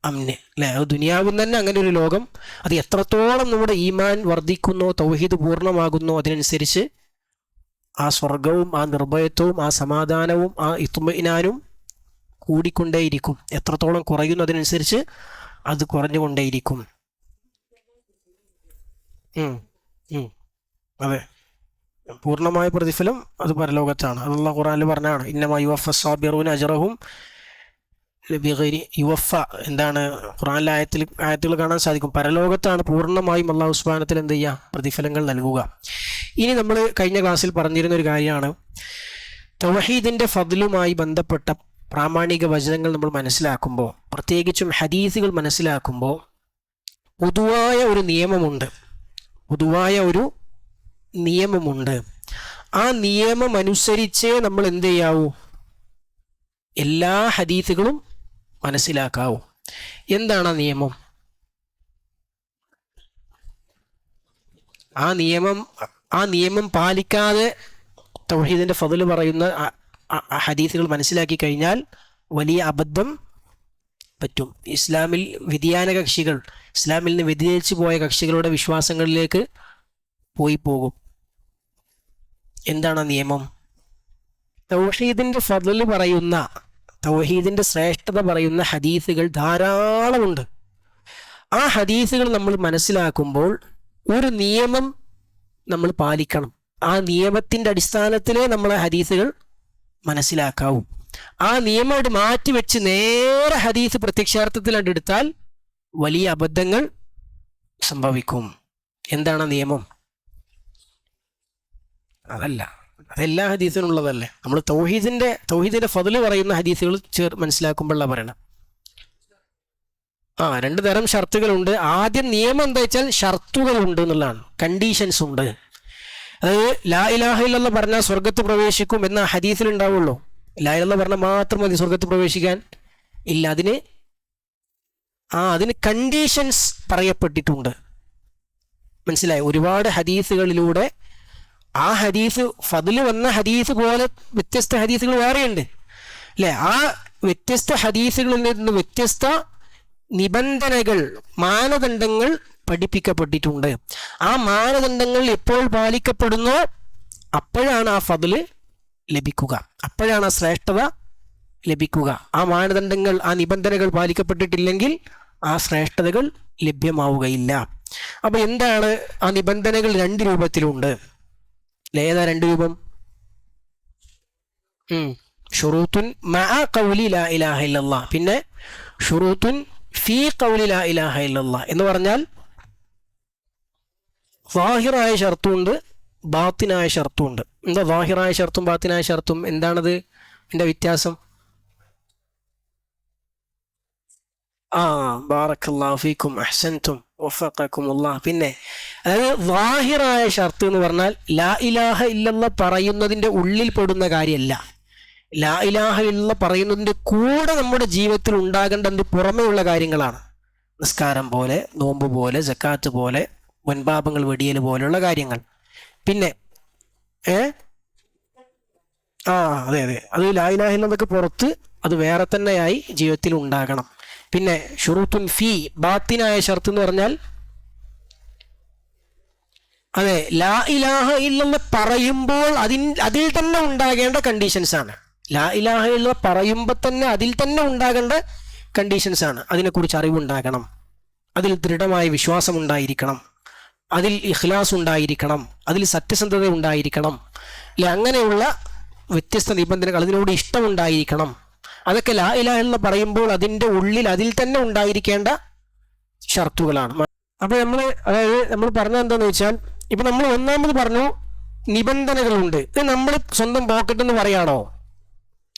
അമ്ന്, അല്ലെ. ദുനിയാവിൽ തന്നെ അങ്ങനെ ഒരു ലോകം. അത് എത്രത്തോളം നമ്മുടെ ഈമാൻ വർദ്ധിക്കുന്നോ, തൗഹീദ് പൂർണ്ണമാകുന്നോ, അതിനനുസരിച്ച് ആ സ്വർഗവും ആ നിർഭയത്വവും ആ സമാധാനവും ആ ഇത്മിനാനും കൂടിക്കൊണ്ടേയിരിക്കും. എത്രത്തോളം കുറയുന്നു അതിനനുസരിച്ച് അത് കുറഞ്ഞുകൊണ്ടേയിരിക്കും. അതെ, പൂർണ്ണമായ പ്രതിഫലം അത് പരലോകത്താണ്. അത് അല്ലാഹു ഖുർആനിൽ പറഞ്ഞാണ്, ഇന്നമാ യുവഫ സാബിറൂന അജ്റഹും ബിഗൈരി യുവഫ. എന്താണ് ഖുർആനിലെ ആയത്തുകൾ കാണാൻ സാധിക്കും, പരലോകത്താണ് പൂർണ്ണമായും അല്ലാഹു സുബ്ഹാനഹു വ തആല എന്ത് ചെയ്യുക? പ്രതിഫലങ്ങൾ നൽകുക. ഇനി നമ്മൾ കഴിഞ്ഞ ക്ലാസ്സിൽ പറഞ്ഞിരുന്ന ഒരു കാര്യമാണ്, തൗഹീദിൻ്റെ ഫദ്ലുമായി ബന്ധപ്പെട്ട പ്രാമാണിക വചനങ്ങൾ നമ്മൾ മനസ്സിലാക്കുമ്പോൾ, പ്രത്യേകിച്ചും ഹദീസുകൾ മനസ്സിലാക്കുമ്പോൾ പൊതുവായ ഒരു നിയമമുണ്ട്. ആ നിയമം അനുസരിച്ചേ നമ്മൾ എന്ത് ചെയ്യാവൂ? എല്ലാ ഹദീസുകളും മനസ്സിലാക്കാവൂ. എന്താണ് ആ നിയമം? ആ നിയമം പാലിക്കാതെ തൗഹീദിന്റെ ഫദ്ല് പറയുന്ന ഹദീസുകൾ മനസ്സിലാക്കി കഴിഞ്ഞാൽ വലിയ അബദ്ധം പറ്റും. ഇസ്ലാമിൽ വ്യതിയാന കക്ഷികൾ, ഇസ്ലാമിൽ നിന്ന് വ്യതിചലിച്ചു പോയ കക്ഷികളുടെ വിശ്വാസങ്ങളിലേക്ക് പോകും. എന്താണ് ആ നിയമം? തൗഹീദിന്റെ ഫദ്ല് പറയുന്ന, തൗഹീദിന്റെ ശ്രേഷ്ഠത പറയുന്ന ഹദീസുകൾ ധാരാളമുണ്ട്. ആ ഹദീസുകൾ നമ്മൾ മനസ്സിലാക്കുമ്പോൾ ഒരു നിയമം നമ്മൾ പാലിക്കണം. ആ നിയമത്തിന്റെ അടിസ്ഥാനത്തിലേ നമ്മളെ ഹദീസുകൾ മനസ്സിലാക്കാവൂ. ആ നിയമം മാറ്റിവെച്ച് നേരെ ഹദീസ് പ്രത്യക്ഷാർത്ഥത്തിൽ എടുത്താൽ വലിയ അബദ്ധങ്ങൾ സംഭവിക്കും. എന്താണ് നിയമം? അതെല്ലാ ഹദീസിനും ഉള്ളതല്ലേ. നമ്മൾ തൗഹീദിന്റെ ഫദ്ല് പറയുന്ന ഹദീസുകൾ മനസ്സിലാക്കുമ്പോഴാണ് പറയണം. രണ്ട് തരം ഷർത്തുകളുണ്ട്. ആദ്യം നിയമം എന്താ വെച്ചാൽ ഷർത്തുകളുണ്ട് എന്നുള്ളതാണ്, കണ്ടീഷൻസ് ഉണ്ട്. അതായത് ലാ ഇലാഹ ഇല്ലല്ലാഹ് പറഞ്ഞാൽ സ്വർഗത്ത് പ്രവേശിക്കും എന്ന ഹദീസിൽ ഉണ്ടാവുള്ളൂ. ലാ ഇലാഹ പറഞ്ഞാൽ മാത്രം മതി സ്വർഗത്ത് പ്രവേശിക്കാൻ? ഇല്ല, അതിന് കണ്ടീഷൻസ് പറയപ്പെട്ടിട്ടുണ്ട്. മനസ്സിലായി? ഒരുപാട് ഹദീസുകളിലൂടെ ആ ഹദീസ് ഫദ്ല് വന്ന ഹദീസ് പോലെ വ്യത്യസ്ത ഹദീസുകൾ വേറെയുണ്ട്. അല്ലെ? ആ വ്യത്യസ്ത ഹദീസുകളിൽ നിന്ന് വ്യത്യസ്ത നിബന്ധനകൾ, മാനദണ്ഡങ്ങൾ പഠിപ്പിക്കപ്പെട്ടിട്ടുണ്ട്. ആ മാനദണ്ഡങ്ങൾ എപ്പോൾ പാലിക്കപ്പെടുന്നോ അപ്പോഴാണ് ആ ഫضല് ലഭിക്കുക, അപ്പോഴാണ് ആ ശ്രേഷ്ഠത ലഭിക്കുക. ആ മാനദണ്ഡങ്ങൾ, ആ നിബന്ധനകൾ പാലിക്കപ്പെട്ടിട്ടില്ലെങ്കിൽ ആ ശ്രേഷ്ഠതകൾ ലഭ്യമാവുകയില്ല. അപ്പൊ എന്താണ് ആ നിബന്ധനകൾ? 2 രൂപത്തിലുണ്ട്. ഏതാ 2 രൂപം? ഷുറൂത്തുൻ മഅ ഖൗലി ലാ ഇലാഹ ഇല്ലല്ലാഹ്, പിന്നെ ഷുറൂത്തുൻ ഫീ ഖൗലി ലാ ഇലാഹ ഇല്ലല്ലാഹ്. എന്ന് പറഞ്ഞാൽ ളാഹിറായ ഷർത്തുണ്ട്, ബാത്തിനായ ഷർത്തുണ്ട്. എന്താ ളാഹിറായ ഷർത്തും ബാത്തിനായ ഷർത്തും? എന്താണത് എൻ്റെ വ്യത്യാസം? ബാറക്കല്ലാഹു ഫീക്കും, അഹ്സൻതും, വഫഖക്കുമുല്ലാഹ്. പിന്നെ അതായത് ളാഹിറായ ഷർത്ത് എന്ന് പറഞ്ഞാൽ ലാ ഇലാഹ ഇല്ലല്ലാഹ് പറയുന്നതിൻ്റെ ഉള്ളിൽ പെടുന്ന കാര്യമല്ല. ലാ ഇലാഹ ഇല്ലല്ലാഹ് പറയുന്നതിൻ്റെ കൂടെ നമ്മുടെ ജീവിതത്തിൽ ഉണ്ടാകേണ്ടതിൻ്റെ പുറമെയുള്ള കാര്യങ്ങളാണ്. നിസ്കാരം പോലെ, നോമ്പ് പോലെ, സക്കാത്ത് പോലെ, വൻപാപങ്ങൾ വെടിയൽ പോലെയുള്ള കാര്യങ്ങൾ. പിന്നെ അതെ അതെ, അത് ലാ ഇലാഹ ഇല്ലല്ലാഹ്ക്ക് പുറത്ത് അത് വേറെ തന്നെയായി ജീവിതത്തിൽ ഉണ്ടാകണം. പിന്നെ ഷുറൂത്തുൻ ഫീ, ബാത്തിനായ ഷർത്ത് എന്ന് പറഞ്ഞാൽ അതെ ലാ ഇലാഹ ഇല്ലല്ലാഹ് പറയുമ്പോൾ അതിൽ തന്നെ ഉണ്ടാകേണ്ട കണ്ടീഷൻസ് ആണ്. ലാ ഇലാഹ ഇല്ലല്ലാഹ് പറയുമ്പോൾ തന്നെ അതിൽ തന്നെ ഉണ്ടാകേണ്ട കണ്ടീഷൻസ് ആണ്. അതിനെക്കുറിച്ച് അറിവുണ്ടാകണം, അതിൽ ദൃഢമായ വിശ്വാസം ഉണ്ടായിരിക്കണം, അതിൽ ഇഖ്ലാസ് ഉണ്ടായിരിക്കണം, അതിൽ സത്യസന്ധത ഉണ്ടായിരിക്കണം, അല്ലെ? അങ്ങനെയുള്ള വ്യത്യസ്ത നിബന്ധനകൾ, അതിനോട് ഇഷ്ടമുണ്ടായിരിക്കണം. അതൊക്കെ ലാ ഇലാഹ ഇല്ലല്ലാഹ് പറയുമ്പോൾ അതിൻ്റെ ഉള്ളിൽ അതിൽ തന്നെ ഉണ്ടായിരിക്കേണ്ട ഷർത്തുകളാണ്. അപ്പോൾ നമ്മൾ പറഞ്ഞത് എന്താണെന്ന് വെച്ചാൽ, ഇപ്പം നമ്മൾ ഒന്നാമത് പറഞ്ഞു നിബന്ധനകളുണ്ട്. ഇത് നമ്മൾ സ്വന്തം പോക്കറ്റ് എന്ന് പറയാണോ?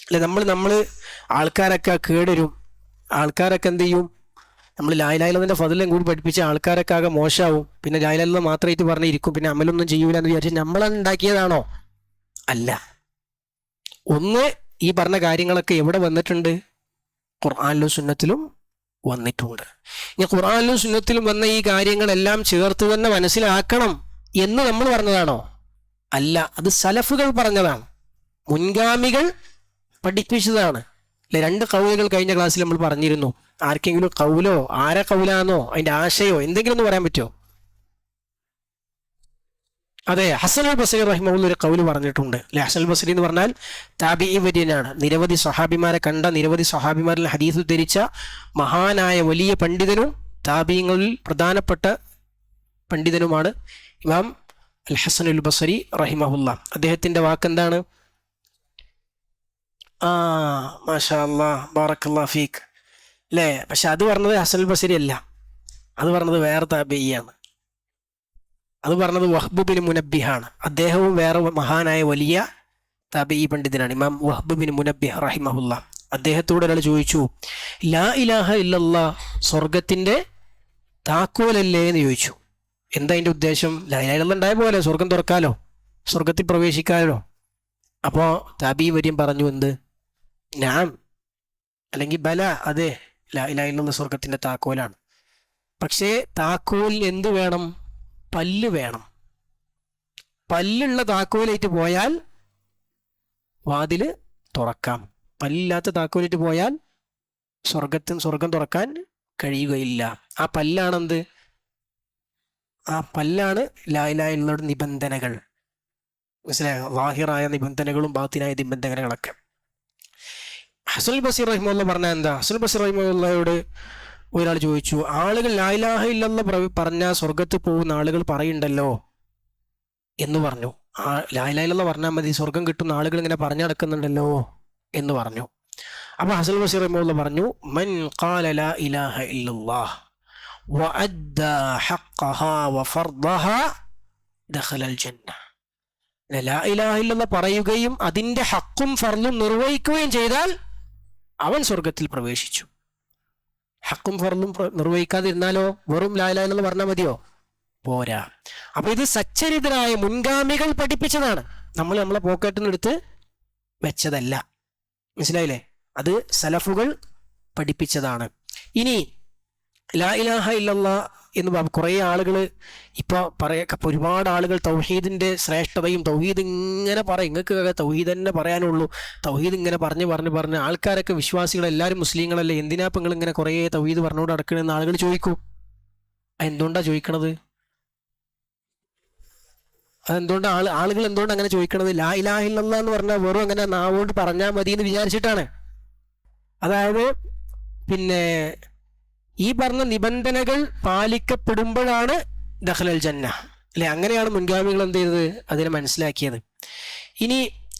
അല്ലെ? നമ്മൾ ആൾക്കാരൊക്കെ കേടരും, ആൾക്കാരൊക്കെ എന്ത് ചെയ്യും? നമ്മൾ ലാ ഇലാഹ ഇല്ലല്ലാഹിന്റെ ഫضലും കൂടി പഠിപ്പിച്ച ആൾക്കാരൊക്കെ ആകെ മോശമാവും. പിന്നെ ലാ ഇലാഹ ഇല്ലല്ലാഹ് മാത്രമായിട്ട് പറഞ്ഞിരിക്കും, പിന്നെ അമലൊന്നും ചെയ്യൂല എന്ന് വിചാരിച്ച് നമ്മളത് ഉണ്ടാക്കിയതാണോ? അല്ല. ഒന്ന്, ഈ പറഞ്ഞ കാര്യങ്ങളൊക്കെ എവിടെ വന്നിട്ടുണ്ട്? ഖുർആനിലും സുന്നത്തിലും വന്നിട്ടുണ്ട്. ഇനി ഖുർആനിലും സുന്നത്തിലും വന്ന ഈ കാര്യങ്ങളെല്ലാം ചേർത്ത് തന്നെ മനസ്സിലാക്കണം എന്ന് നമ്മൾ പറഞ്ഞതാണോ? അല്ല, അത് സലഫുകൾ പറഞ്ഞതാണ്, മുൻഗാമികൾ പഠിപ്പിച്ചതാണ്. അല്ലെ? 2 ഖൗലുകൾ കഴിഞ്ഞ ക്ലാസ്സിൽ നമ്മൾ പറഞ്ഞിരുന്നു. ആർക്കെങ്കിലും ഖൗലോ, ആരെ ഖൗലാന്നോ, അതിന്റെ ആശയോ എന്തെങ്കിലും ഒന്ന് പറയാൻ പറ്റുമോ? അതെ, ഹസൻ അൽ ബസ്രി റഹിമഹുല്ലാഹ് ഒരു ഖൗല് പറഞ്ഞിട്ടുണ്ട്. അല്ലെ? ഹസൻ അൽ ബസ്രി എന്ന് പറഞ്ഞാൽ താബിഈ വര്യനാണ്. നിരവധി സ്വഹാബിമാരെ കണ്ട, നിരവധി സ്വഹാബിമാരിൽ ഹദീസ് ഉദ്ധരിച്ച മഹാനായ വലിയ പണ്ഡിതനും താബിഈങ്ങളിൽ പ്രധാനപ്പെട്ട പണ്ഡിതനുമാണ് ഇമാം അൽ ഹസൻ അൽ ബസ്രി റഹിമഹുല്ലാഹ്. അദ്ദേഹത്തിന്റെ വാക്കെന്താണ്? മാഷാ അല്ലാഹ്, ബാറക്കല്ലാഹു ഫീക്ക്, അല്ലേ? പക്ഷെ അത് പറഞ്ഞത് ഹസൻ അൽ ബസ്രി അല്ല, അത് പറഞ്ഞത് വേറെ താബിഈയാണ്. അത് പറഞ്ഞത് വഹ്ബ് ബിൻ മുനബ്ബിഹാണ്. അദ്ദേഹവും വേറെ മഹാനായ വലിയ താബിഈ പണ്ഡിതനാണ്, ഇമാം വഹ്ബ് ബിൻ മുനബ്ബിഹ് റഹിമഹുല്ലാഹ്. അദ്ദേഹത്തോട് ഒരാൾ ചോദിച്ചു, ലാ ഇലാഹ ഇല്ലല്ലാഹ് സ്വർഗത്തിന്റെ താക്കോലല്ലേ എന്ന് ചോദിച്ചു. എന്താ അതിന്റെ ഉദ്ദേശം? ലാ ഇലാഹ ഇല്ലല്ലാഹ് ഉണ്ടായ പോലെ സ്വർഗം തുറക്കാലോ, സ്വർഗത്തിൽ പ്രവേശിക്കാലോ. അപ്പോൾ താബിഈ വര്യൻ പറഞ്ഞു, എന്ത്? നാം, അല്ലെങ്കിൽ ബല, അതെ, ലാ ഇലാഹ ഇല്ലല്ലാഹ് സ്വർഗത്തിന്റെ താക്കോലാണ്. പക്ഷേ താക്കോലിന് എന്ത് വേണം? പല്ല് വേണം. പല്ലുള്ള താക്കോലായിട്ട് പോയാൽ വാതില് തുറക്കാം, പല്ലില്ലാത്ത താക്കോലായിട്ട് പോയാൽ സ്വർഗം തുറക്കാൻ കഴിയുകയില്ല. ആ പല്ലാണെന്ത്? ആ പല്ലാണ് ലാ ഇലാഹ ഇല്ലല്ലാഹയുടെ നിബന്ധനകൾ. മനസ്സിലായോ? ളാഹിറായ നിബന്ധനകളും ബാത്തിനായ നിബന്ധനകളൊക്കെ. ഹസൻ ബസ്രി റഹിമഹുല്ലാഹ് പറഞ്ഞ എന്താ? ഹസൻ ബസ്രി റഹിമഹുല്ലാഹയോട് ഒരാൾ ചോദിച്ചു, ആളുകൾ ലാ ഇലാഹ ഇല്ലല്ലാഹ് പറഞ്ഞ സ്വർഗത്തിൽ പോകുന്ന ആളുകൾ പറയുണ്ടല്ലോ എന്ന് പറഞ്ഞു. ലാ ഇലാഹ ഇല്ലല്ലാഹ് പറഞ്ഞാൽ മതി സ്വർഗം കിട്ടുന്ന ആളുകൾ ഇങ്ങനെ പറഞ്ഞു നടക്കുന്നുണ്ടല്ലോ എന്ന് പറഞ്ഞു. അപ്പൊ ഹസൻ ബസ്രി റഹിമഹുല്ലാഹ് പറഞ്ഞു, മൻ ഖാല ലാ ഇലാഹ ഇല്ലല്ലാഹ് വഅദ്ദാ ഹഖ്ഖഹാ വഫർദഹാ ദഖലൽ ജന്ന. ലാ ഇലാഹ ഇല്ലല്ലാഹ് പറയുകയും അതിന്റെ ഹഖും ഫർളും നിർവഹിക്കുകയും ചെയ്താൽ അവൻ സ്വർഗത്തിൽ പ്രവേശിച്ചു. ഹക്കും ഫർളും നിർവഹിക്കാതിരുന്നാലോ? വെറും ലാ ഇലാഹ ഇല്ലല്ലാഹ് പറഞ്ഞാൽ മതിയോ? പോരാ. അപ്പൊ ഇത് സച്ചരിതരായ മുൻഗാമികൾ പഠിപ്പിച്ചതാണ്, നമ്മൾ നമ്മളെ പോക്കറ്റിൽ നിന്ന് എടുത്ത് വെച്ചതല്ല. മനസ്സിലായില്ലേ? അത് സലഫുകൾ പഠിപ്പിച്ചതാണ്. ഇനി ലാ ഇലാഹ ഇല്ലല്ലാഹ് എന്ന് കുറേ ആളുകൾ ഇപ്പോൾ ഒരുപാട് ആളുകൾ തൗഹീദിൻ്റെ ശ്രേഷ്ഠതയും തൗഹീദ് ഇങ്ങനെ പറയും, നിങ്ങൾക്ക് തൗഹീദ് തന്നെ പറയാനുള്ളൂ, തൗഹീദ് ഇങ്ങനെ പറഞ്ഞ് ആൾക്കാരൊക്കെ വിശ്വാസികൾ എല്ലാവരും മുസ്ലിങ്ങളല്ലേ, എന്തിനാ ഇപ്പം നിങ്ങൾ ഇങ്ങനെ കുറേ തൗഹീദ് പറഞ്ഞുകൊണ്ട് നടക്കണമെന്ന് ആളുകൾ ചോദിക്കും. എന്തുകൊണ്ടാണ് ചോദിക്കണത്? അതെന്തുകൊണ്ട് ആളുകൾ എന്തുകൊണ്ട് അങ്ങനെ ചോദിക്കണത്? ലാ ഇലാഹ ഇല്ലല്ലാഹ് എന്ന് പറഞ്ഞാൽ വെറും അങ്ങനെ നാവുകൊണ്ട് പറഞ്ഞാൽ മതി എന്ന് വിചാരിച്ചിട്ടാണ്. അതായത് പിന്നെ ഈ പറഞ്ഞ നിബന്ധനകൾ പാലിക്കപ്പെടുമ്പോഴാണ് ദഖലൽ ജന്ന അല്ലെ, അങ്ങനെയാണ് മുൻഗാമികൾ എന്ത് ചെയ്തത്, അതിനെ മനസ്സിലാക്കിയത്. ഇനി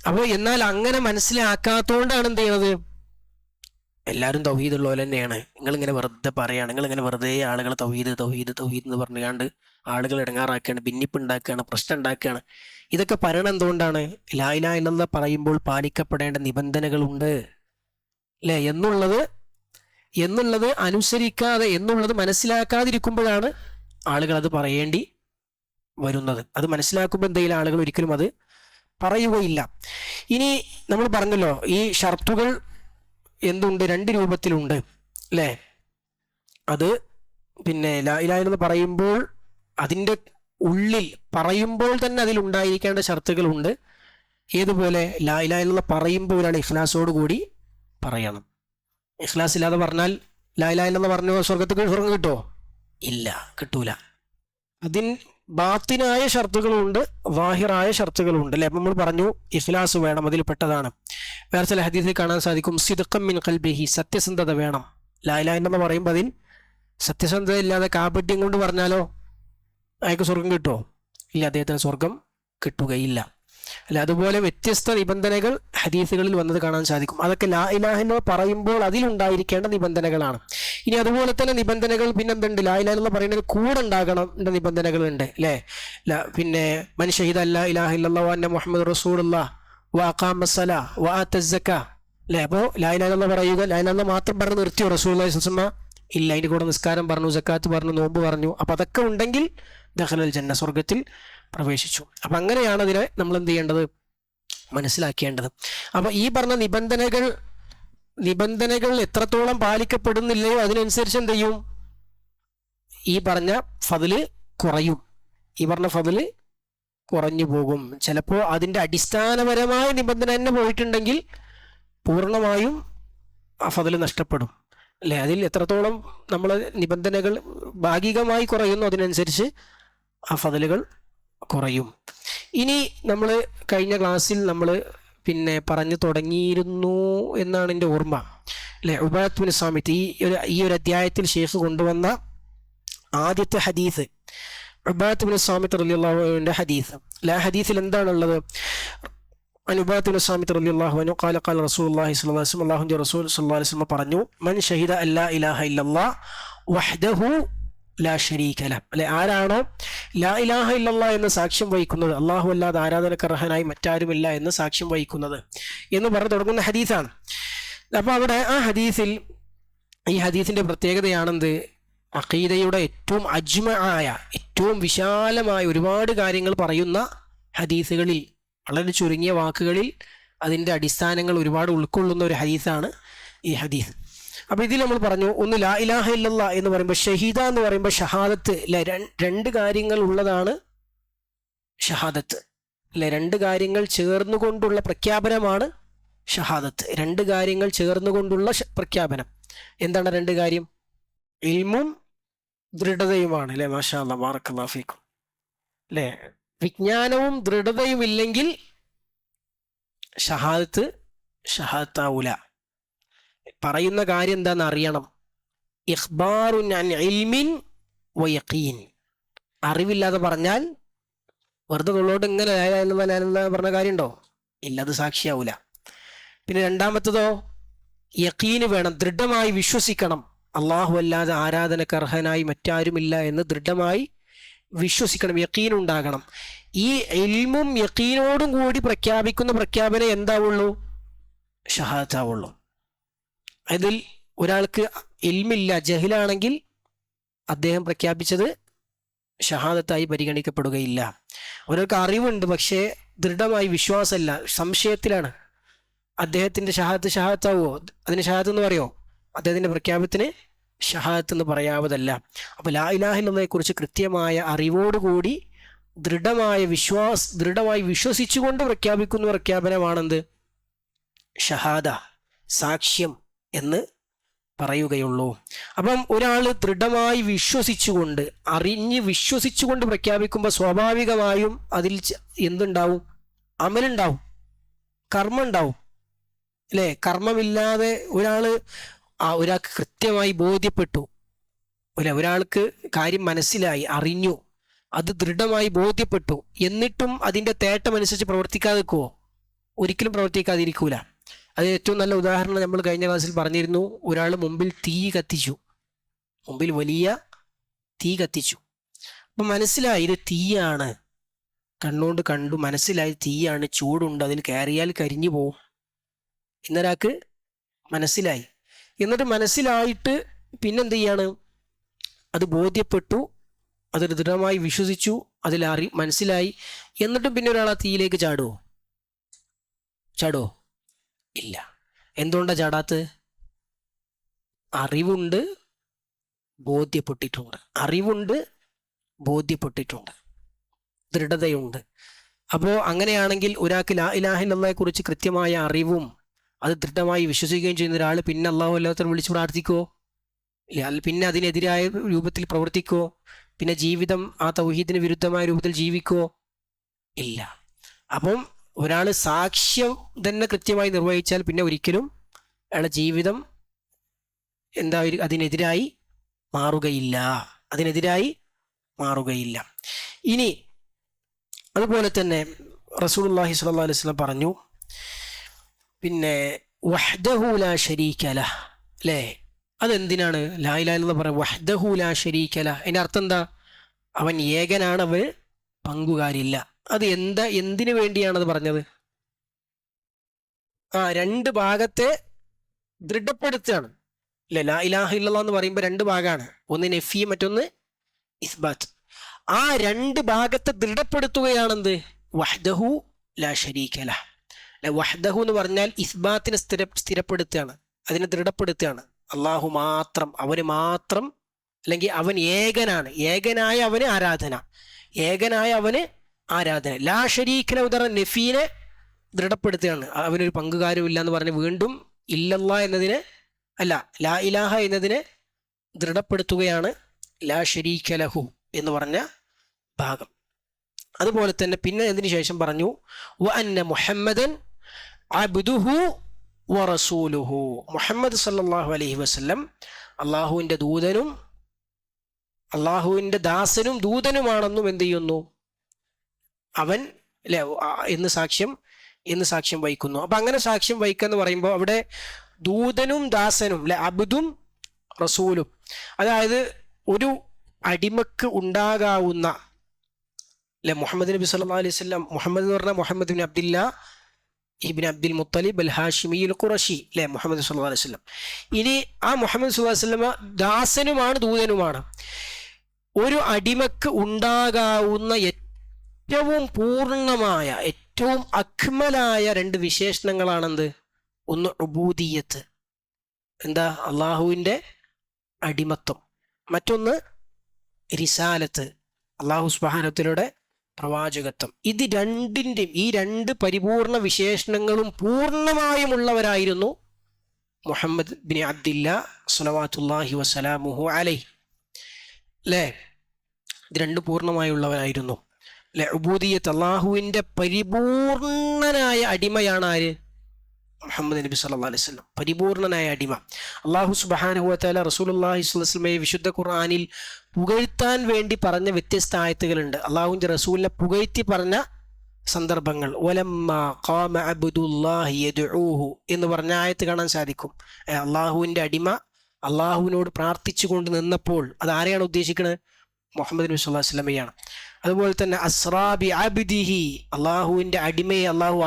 അപ്പോൾ എന്നാൽ അങ്ങനെ മനസ്സിലാക്കാത്തതുകൊണ്ടാണ് എന്ത് ചെയ്യുന്നത്, എല്ലാവരും തൗഹീദുള്ള പോലെ തന്നെയാണ്, നിങ്ങളിങ്ങനെ വെറുതെ പറയുകയാണ്, നിങ്ങളിങ്ങനെ വെറുതെ ആളുകൾ തൗഹീദ് എന്ന് പറഞ്ഞുകൊണ്ട് ആളുകൾ ഇടങ്ങാറാക്കുകയാണ്, ഭിന്നിപ്പുണ്ടാക്കുകയാണ്, പ്രശ്നം ഉണ്ടാക്കുകയാണ്. ഇതൊക്കെ പറയണം എന്തുകൊണ്ടാണ്? ലാ ഇലാഹ ഇല്ലല്ലാഹ് പറയുമ്പോൾ പാലിക്കപ്പെടേണ്ട നിബന്ധനകളുണ്ട് അല്ലേ എന്നുള്ളത് അനുസരിക്കാതെ എന്നുള്ളത് മനസ്സിലാക്കാതിരിക്കുമ്പോഴാണ് ആളുകൾ അത് പറയേണ്ടി വരുന്നത്. അത് മനസ്സിലാക്കുമ്പോൾ എന്തെങ്കിലും ആളുകൾ ഒരിക്കലും അത് പറയുകയില്ല. ഇനി നമ്മൾ പറഞ്ഞല്ലോ ഈ ഷർത്തുകൾ എന്തുണ്ട്, 2 രൂപത്തിലുണ്ട് അല്ലേ. അത് പിന്നെ ലാ ഇലാഹ ഇല്ലല്ലാഹ് പറയുമ്പോൾ അതിൻ്റെ ഉള്ളിൽ പറയുമ്പോൾ തന്നെ അതിലുണ്ടായിരിക്കേണ്ട ഷർത്തുകളുണ്ട്. ഏതുപോലെ ലാ ഇലാഹ ഇല്ലല്ലാഹ് പറയുമ്പോൾ ഒരാൾ ഇഖ്ലാസോട് കൂടി പറയണം. ഇഖ്ലാസ് ഇല്ലാതെ പറഞ്ഞാൽ ലാ ഇലാഹ ഇല്ലല്ലാഹ് പറഞ്ഞ സ്വർഗം കിട്ടുമോ? ഇല്ല, കിട്ടൂല. അതിന് ബാത്തിനായ ഷർത്തുകളുണ്ട്, വാഹിറായ ഷർത്തുകളുണ്ട് അല്ലെ. അപ്പം നമ്മൾ പറഞ്ഞു ഇഖ്ലാസ് വേണം, അതിൽ പെട്ടതാണ്. വേറെ ചില ഹദീസിൽ കാണാൻ സാധിക്കും സിദ്ഖം മിൻ ഖൽബിഹി, സത്യസന്ധത വേണം. ലാ ഇലാഹ ഇല്ലല്ലാഹ് പറയുമ്പോൾ അതിൽ സത്യസന്ധത ഇല്ലാതെ കാപട്യം കൊണ്ട് പറഞ്ഞാലോ അയാൾക്ക് സ്വർഗം കിട്ടുമോ? ഇല്ല, അദ്ദേഹത്തിന് സ്വർഗം കിട്ടുകയില്ല അല്ലെ. അതുപോലെ വ്യത്യസ്ത നിബന്ധനകൾ ഹദീസുകളിൽ വന്നത് കാണാൻ സാധിക്കും. അതൊക്കെ ലാ ഇലാഹ ഇല്ലല്ലാഹ് പറയുമ്പോൾ അതിലുണ്ടായിരിക്കേണ്ട നിബന്ധനകളാണ്. ഇനി അതുപോലെ തന്നെ നിബന്ധനകൾ പിന്നെന്തുണ്ട്, ലാ ഇലാഹ ഇല്ലല്ലാഹ് പറയുന്നത് കൂടെ ഉണ്ടാകണം നിബന്ധനകളുണ്ട് അല്ലേ. പിന്നെ മൻ ഷഹിദ അല്ലാ ഇലാഹ ഇല്ലല്ലാഹു അന്ന മുഹമ്മദ് റസൂലുള്ളാഹ് വ അഖാമസ്സലാ വ ആതസ് സക്കാ അല്ലേ. അപ്പോൾ ലാ ഇലാഹ ഇല്ലല്ലാഹ് പറയുക, ലാ ഇലാഹ ഇല്ലല്ലാഹ് മാത്രം പറഞ്ഞ് നിർത്തിയോ റസൂലുള്ളാഹി സ്വല്ലല്ലാഹു അലൈഹി വസല്ലം? ഇല്ല, അതിൻ്റെ കൂടെ നിസ്കാരം പറഞ്ഞു, സക്കാത്ത് പറഞ്ഞു, നോമ്പ് പറഞ്ഞു. അപ്പം അതൊക്കെ ഉണ്ടെങ്കിൽ ദഖലൽ ജന്ന, സ്വർഗത്തിൽ പ്രവേശിച്ചു. അപ്പം അങ്ങനെയാണ് അതിനെ നമ്മൾ എന്ത് ചെയ്യേണ്ടത്, മനസ്സിലാക്കേണ്ടത്. അപ്പം ഈ പറഞ്ഞ നിബന്ധനകൾ എത്രത്തോളം പാലിക്കപ്പെടുന്നില്ലയോ അതിനനുസരിച്ച് എന്ത് ചെയ്യും, ഈ പറഞ്ഞ ഫضല് കുറയും, കുറഞ്ഞു പോകും. ചിലപ്പോൾ അതിൻ്റെ അടിസ്ഥാനപരമായ നിബന്ധന തന്നെ പോയിട്ടുണ്ടെങ്കിൽ പൂർണ്ണമായും ആ ഫضല് നഷ്ടപ്പെടും അല്ലേ. അതിൽ എത്രത്തോളം നമ്മൾ നിബന്ധനകൾ ഭാഗികമായി കുറയുന്നു അതിനനുസരിച്ച് ആ ഫضലുകൾ കുറയും. ഇനി നമ്മൾ കഴിഞ്ഞ ക്ലാസ്സിൽ നമ്മൾ പിന്നെ പറഞ്ഞു തുടങ്ങിയിരുന്നു എന്നാണ് എൻ്റെ ഓർമ്മ അല്ലേ. ഉബാദത്ത് ബിൻ സാമിത്ത് ഈ ഒരു അധ്യായത്തിൽ ഷെയ്ഖ് കൊണ്ടുവന്ന ആദ്യത്തെ ഹദീസ് ഉബാദത്ത് ബിൻ സാമിത്ത് റളിയല്ലാഹു അൻഹുവിൻ്റെ ഹദീസ്. ആ ഹദീസിൽ എന്താണുള്ളത്? ഉബാദത്ത് ബിൻ സാമിത്ത് റളിയല്ലാഹു അൻഹു ഖാല ഖാല റസൂലുള്ളാഹി സ്വല്ലല്ലാഹു അലൈഹി വസല്ലം, അല്ലാഹുവിൻ്റെ റസൂൽ സ്വല്ലല്ലാഹു അലൈഹി വസല്ലം പറഞ്ഞു, മൻ ഷഹിദ അല്ലാ ഇലാഹ ഇല്ലല്ലാഹ് വഹ്ദഹു ലാ ശരീക ലഹ് അല്ലെ. ആരാണോ ലാ ഇലാഹ ഇല്ലല്ലാഹ് എന്ന് സാക്ഷ്യം വഹിക്കുന്നത്, അള്ളാഹു അല്ലാതെ ആരാധനക്കർഹനായി മറ്റാരുമില്ല എന്ന് സാക്ഷ്യം വഹിക്കുന്നത് എന്ന് പറഞ്ഞു തുടങ്ങുന്ന ഹദീസാണ്. അപ്പോൾ അവിടെ ഈ ഹദീസിന്റെ പ്രത്യേകതയാണെന്ത്, അഖീദയുടെ ഏറ്റവും അജ്മആയ, ഏറ്റവും വിശാലമായ ഒരുപാട് കാര്യങ്ങൾ പറയുന്ന ഹദീസുകളിൽ വളരെ ചുരുങ്ങിയ വാക്കുകളിൽ അതിൻ്റെ അടിസ്ഥാനങ്ങൾ ഒരുപാട് ഉൾക്കൊള്ളുന്ന ഒരു ഹദീസാണ് ഈ ഹദീസ്. അപ്പോൾ ഇതിൽ നമ്മൾ പറഞ്ഞു, ഒന്ന് ലാ ഇലാഹ ഇല്ലല്ലാഹ് എന്ന് പറയുമ്പോൾ, ഷഹീദ എന്ന് പറയുമ്പോൾ ഷഹാദത്ത് അല്ലെ, 2 കാര്യങ്ങൾ ഉള്ളതാണ് ഷഹാദത്ത് അല്ലെ. 2 കാര്യങ്ങൾ ചേർന്നുകൊണ്ടുള്ള പ്രഖ്യാപനമാണ് ഷഹാദത്ത്. 2 കാര്യങ്ങൾ ചേർന്നുകൊണ്ടുള്ള പ്രഖ്യാപനം. എന്താണ് 2 കാര്യം? ഇൽമും ദൃഢതയുമാണ് അല്ലെ. മാഷാ അല്ലാഹ്, ബാറക്കല്ലാഹു ഫീക്കും അല്ലെ. വിജ്ഞാനവും ദൃഢതയും ഇല്ലെങ്കിൽ ഷഹാദത്താവൂല. പറയുന്ന കാര്യം എന്താണെന്ന് അറിയണം. ഇഖ്ബാറുൻ അൻ ഇൽമിൻ വ യഖീൻ, അറിവില്ലാതെ പറഞ്ഞാൽ വെറുതെ തൊള്ളോട്ട് ഇങ്ങനെ പറഞ്ഞ കാര്യമുണ്ടോ? ഇല്ല, അത് സാക്ഷിയാവൂല. പിന്നെ രണ്ടാമത്തതോ യഖീന് വേണം, ദൃഢമായി വിശ്വസിക്കണം. അള്ളാഹു അല്ലാതെ ആരാധനക്ക് അർഹനായി മറ്റാരുമില്ല എന്ന് ദൃഢമായി വിശ്വസിക്കണം, യഖീൻ ഉണ്ടാകണം. ഈ ഇൽമും യഖീനോടും കൂടി പ്രഖ്യാപിക്കുന്ന പ്രഖ്യാപനം എന്താവുള്ളൂ? ഷഹാദത്താവുള്ളൂ. അതിൽ ഒരാൾക്ക് ഇൽമില്ല, ജഹിലാണെങ്കിൽ അദ്ദേഹം പ്രഖ്യാപിച്ചത് ഷഹാദത്തായി പരിഗണിക്കപ്പെടുകയില്ല. ഒരാൾക്ക് അറിവുണ്ട് പക്ഷേ ദൃഢമായി വിശ്വാസമല്ല, സംശയത്തിലാണ്, അദ്ദേഹത്തിൻ്റെ ഷഹാദത്താവുമോ? അതിന് ഷഹാദത്ത് എന്ന് പറയുമോ? അദ്ദേഹത്തിൻ്റെ പ്രഖ്യാപനത്തിന് ഷഹാദത്ത് എന്ന് പറയാവതല്ല. അപ്പോൾ ലാ ഇലാഹ ഇല്ലല്ലാഹയെ കുറിച്ച് കൃത്യമായ അറിവോടുകൂടി ദൃഢമായി വിശ്വസിച്ചുകൊണ്ട് പ്രഖ്യാപിക്കുന്ന പ്രഖ്യാപനമാണെന്ത്? ഷഹാദ, സാക്ഷ്യം എന്ന് പറയുകയുള്ളൂ. അപ്പം ഒരാൾ ദൃഢമായി വിശ്വസിച്ചുകൊണ്ട് വിശ്വസിച്ചുകൊണ്ട് പ്രഖ്യാപിക്കുമ്പോൾ സ്വാഭാവികമായും അതിൽ എന്തുണ്ടാവും? അമലുണ്ടാവും, കർമ്മം ഉണ്ടാവും അല്ലേ? കർമ്മമില്ലാതെ ഒരാൾക്ക് കൃത്യമായി ബോധ്യപ്പെട്ടു അല്ലെ, ഒരാൾക്ക് കാര്യം മനസ്സിലായി, അറിഞ്ഞു, അത് ദൃഢമായി ബോധ്യപ്പെട്ടു, എന്നിട്ടും അതിൻ്റെ തേട്ടമനുസരിച്ച് പ്രവർത്തിക്കാതെ നിൽക്കുമോ? ഒരിക്കലും പ്രവർത്തിക്കാതിരിക്കൂല. അത് ഏറ്റവും നല്ല ഉദാഹരണം നമ്മൾ കഴിഞ്ഞ ക്ലാസ്സിൽ പറഞ്ഞിരുന്നു. ഒരാൾ മുമ്പിൽ വലിയ തീ കത്തിച്ചു. അപ്പം മനസ്സിലായി ഇത് തീയാണ്, കണ്ണുകൊണ്ട് കണ്ടു, മനസ്സിലായി തീയാണ്, ചൂടുണ്ട്, അതിൽ കയറിയാൽ കരിഞ്ഞു പോവും എന്നൊരാൾക്ക് മനസ്സിലായി. എന്നിട്ട് മനസ്സിലായിട്ട് പിന്നെന്ത് ചെയ്യാണ്? അത് ബോധ്യപ്പെട്ടു, അത് ദൃഢമായി വിശ്വസിച്ചു, മനസ്സിലായി, എന്നിട്ടും പിന്നെ ഒരാൾ ആ തീയിലേക്ക് ചാടുവോ? ഇല്ല. എന്തുകൊണ്ടാണ് ചാടാത്തത്? അറിവുണ്ട്, ബോധ്യപ്പെട്ടിട്ടുണ്ട്, ദൃഢതയുണ്ട്. അപ്പോൾ അങ്ങനെയാണെങ്കിൽ ഒരാൾക്ക് ലാ ഇലാഹ ഇല്ലല്ലാഹയെ കുറിച്ച് കൃത്യമായ അറിവും അത് ദൃഢമായി വിശ്വസിക്കുകയും ചെയ്യുന്ന ഒരാൾ പിന്നെ അല്ലാഹു അല്ലാത്തവരെ വിളിച്ച് പ്രാർത്ഥിക്കുമോ? ഇല്ല. പിന്നെ അതിനെതിരായ രൂപത്തിൽ പ്രവർത്തിക്കുമോ? പിന്നെ ജീവിതം ആ തൗഹീദിന് വിരുദ്ധമായ രൂപത്തിൽ ജീവിക്കുമോ? ഇല്ല. അപ്പം ഒരാൾ സാക്ഷ്യം തന്നെ കൃത്യമായി നിർവഹിച്ചാൽ പിന്നെ ഒരിക്കലും അയാളുടെ ജീവിതം അതിനെതിരായി മാറുകയില്ല. ഇനി അതുപോലെ തന്നെ റസൂലുള്ളാഹി സ്വല്ലല്ലാഹു അലൈഹി വസല്ലം പറഞ്ഞു, പിന്നെ വഹ്ദഹു ലാ ശരീക ലഹ്, അല്ലേ? അതെന്തിനാണ് ലാ ഇലാഹ ഇല്ലല്ലാഹ് പറയുക? വഹ്ദഹു ലാ ശരീക ലഹ്, അതിൻ്റെ അർത്ഥം എന്താ? അവൻ ഏകനാണ്, അവന് പങ്കുകാരില്ല. അത് എന്തിനു വേണ്ടിയാണത് പറഞ്ഞത്? രണ്ട് ഭാഗത്തെ ദൃഢപ്പെടുത്തുകയാണ് അല്ലെ? ലാ ഇലാഹ ഇല്ലല്ലാഹ് എന്ന് പറയുമ്പോൾ രണ്ട് ഭാഗമാണ്, ഒന്ന് നഫി, മറ്റൊന്ന് ഇസ്ബാത്ത്. ആ രണ്ട് ഭാഗത്തെ ദൃഢപ്പെടുത്തുകയാണെന്ത്? വഹ്ദഹു ലാ ശരീക ലഹ്. വഹ്ദഹു എന്ന് പറഞ്ഞാൽ ഇസ്ബാത്തിനെ സ്ഥിരപ്പെടുത്തുകയാണ്, അതിനെ ദൃഢപ്പെടുത്തുകയാണ്. അള്ളാഹു മാത്രം, അവന് മാത്രം, അല്ലെങ്കിൽ അവൻ ഏകനായ അവന് ആരാധന. ലാ ശരീക ലഹു എന്ന് പറഞ്ഞ നഫീനെ ദൃഢപ്പെടുത്തുകയാണ്, അവനൊരു പങ്കുകാരും ഇല്ല എന്ന് പറഞ്ഞ് വീണ്ടും ഇല്ലല്ലാ എന്നതിനെ ലാ ഇലാഹ എന്നതിനെ ദൃഢപ്പെടുത്തുകയാണ് ലാ ശരീക ലഹു എന്ന് പറഞ്ഞ ഭാഗം. അതുപോലെ തന്നെ പിന്നെ അതിന് ശേഷം പറഞ്ഞു വ അന്ന മുഹമ്മദൻ അബ്ദുഹു വ റസൂലുഹു, മുഹമ്മദ് സല്ലല്ലാഹു അലൈഹി വസല്ലം അള്ളാഹുവിൻ്റെ ദൂതനും അള്ളാഹുവിൻ്റെ ദാസനും ദൂതനുമാണെന്നും എന്ത് ചെയ്യുന്നു? അവൻ അല്ലെ എന്ന് സാക്ഷ്യം വഹിക്കുന്നു. അപ്പൊ അങ്ങനെ സാക്ഷ്യം വഹിക്കുക എന്ന് പറയുമ്പോൾ അവിടെ ദൂതനും ദാസനും അല്ലെ, അബ്ദും റസൂലും, അതായത് ഒരു അടിമക്ക് ഉണ്ടാകാവുന്ന അല്ലെ, മുഹമ്മദ് നബി സല്ലല്ലാഹു അലൈഹി വസല്ലം, മുഹമ്മദ് എന്ന് പറഞ്ഞാൽ മുഹമ്മദ് ബിൻ അബ്ദില്ലാ ഇബ്ൻ അബ്ദുൽ മുത്തലിബ് അൽ ഹാഷിമിയുൽ ഖുറശി അല്ലെ, മുഹമ്മദ് സല്ലല്ലാഹു അലൈഹി വസല്ലം. ഇനി ആ മുഹമ്മദ് സല്ലല്ലാഹു അലൈഹി വസല്ലം ദാസനുമാണ്, ദൂതനുമാണ്. ഒരു അടിമക്ക് ഉണ്ടാകാവുന്ന ഏറ്റവും പൂർണ്ണമായ, ഏറ്റവും അക്മലായ രണ്ട് വിശേഷണങ്ങളാണെന്ത്? ഒന്ന് ഉബൂദിയത്ത്, എന്താ? അള്ളാഹുവിൻ്റെ അടിമത്വം. മറ്റൊന്ന് റിസാലത്ത്, അള്ളാഹു സുബ്ഹാനഹു വ തആലയുടെ പ്രവാചകത്വം. ഈ രണ്ട് പരിപൂർണ വിശേഷണങ്ങളും പൂർണ്ണമായും ഉള്ളവരായിരുന്നു മുഹമ്മദ് ബിൻ അബ്ദില്ലാ സ്വലവാത്തുല്ലാഹി വസലാമുഹു അലൈഹി അല്ലേ? ഇത് രണ്ട് പൂർണ്ണമായുള്ളവരായിരുന്നു അല്ലെ. ഉബൂദിയത്ത്, അള്ളാഹുവിൻ്റെ പരിപൂർണനായ അടിമയാണ് ആര്? മുഹമ്മദ് നബി സല്ലല്ലാഹു അലൈഹി വസല്ലം, പരിപൂർണനായ അടിമ. അള്ളാഹു സുബ്ഹാനഹു വ തആല റസൂലുള്ളാഹി സ്വല്ലല്ലാഹു അലൈഹി വസല്ലമയെ വിശുദ്ധ ഖുർആനിൽ പുകഴ്ത്താൻ വേണ്ടി പറഞ്ഞ വ്യത്യസ്ത ആയത്തുകളുണ്ട്. അള്ളാഹുവിൻ്റെ റസൂലിനെ പുകഴ്ത്തി പറഞ്ഞ സന്ദർഭങ്ങൾ, വലമ്മാ ഖാമ അബ്ദുല്ലാഹി യദ്ഊഹു എന്ന് പറഞ്ഞ ആയത്ത് കാണാൻ സാധിക്കും. അള്ളാഹുവിൻ്റെ അടിമ അള്ളാഹുവിനോട് പ്രാർത്ഥിച്ചു കൊണ്ട് നിന്നപ്പോൾ, അത് ആരെയാണ് ഉദ്ദേശിക്കുന്നത്? മുഹമ്മദ് നബി സല്ലല്ലാഹു അലൈഹി വസല്ലമയാണ്. അതുപോലെ തന്നെ അസ്റാ ബി അബ്ദിഹി, അള്ളാഹുവിൻ്റെ അടിമയെ അള്ളാഹു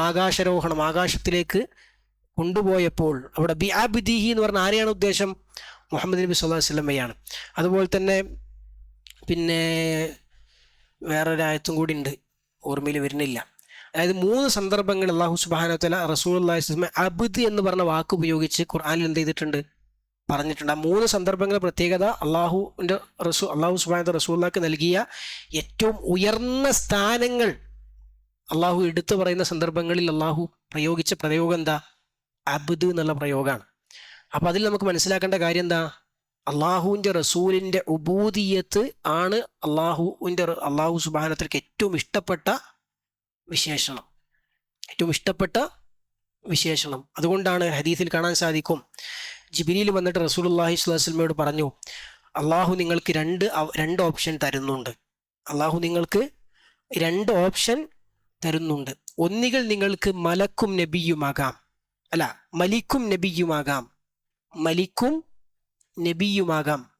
ആകാശത്തിലേക്ക് കൊണ്ടുപോയപ്പോൾ അവിടെ ബി അബ്ദിഹി എന്ന് പറഞ്ഞാൽ ആരെയാണ് ഉദ്ദേശം? മുഹമ്മദ് നബി സല്ലല്ലാഹു അലൈഹി വസല്ലമയാണ്. അതുപോലെ തന്നെ പിന്നെ വേറൊരായത്തും കൂടി ഉണ്ട്, ഓർമ്മയിൽ വരുന്നില്ല. അതായത് 3 സന്ദർഭങ്ങൾ അള്ളാഹു സുബ്ഹാനഹു വ തആല റസൂലുള്ളാഹി സ്വല്ലല്ലാഹു അലൈഹി വസല്ലം അബ്ദ് എന്ന് പറഞ്ഞ വാക്ക് ഉപയോഗിച്ച് ഖുർആനിൽ എന്ത് ചെയ്തിട്ടുണ്ട്? പറഞ്ഞിട്ടുണ്ട്. ആ 3 സന്ദർഭങ്ങളുടെ പ്രത്യേകത അള്ളാഹു സുബ്ഹാനഹു റസൂലുള്ളാഹിക്ക് നൽകിയ ഏറ്റവും ഉയർന്ന സ്ഥാനങ്ങൾ അള്ളാഹു എടുത്തു പറയുന്ന സന്ദർഭങ്ങളിൽ അള്ളാഹു പ്രയോഗിച്ച പ്രയോഗം എന്താ? അബ്ദ് എന്നുള്ള പ്രയോഗമാണ്. അപ്പൊ അതിൽ നമുക്ക് മനസ്സിലാക്കേണ്ട കാര്യം എന്താ? അള്ളാഹുവിൻ്റെ റസൂലിൻ്റെ ഉബൂദിയത്ത് ആണ് അള്ളാഹു സുബ്ഹാനഹു വതആലയ്ക്ക് ഏറ്റവും ഇഷ്ടപ്പെട്ട വിശേഷണം. അതുകൊണ്ടാണ് ഹദീസിൽ കാണാൻ സാധിക്കും, ജിബ്രീൽ വന്നിട്ട് റസൂലുള്ളാഹി സ്വല്ലല്ലാഹു അലൈഹി വസല്ലമയോട് പറഞ്ഞു, അള്ളാഹു നിങ്ങൾക്ക് രണ്ട് ഓപ്ഷൻ തരുന്നുണ്ട്. ഒന്നുകിൽ നിങ്ങൾക്ക് മലിക്കും നബിയുമാകാം.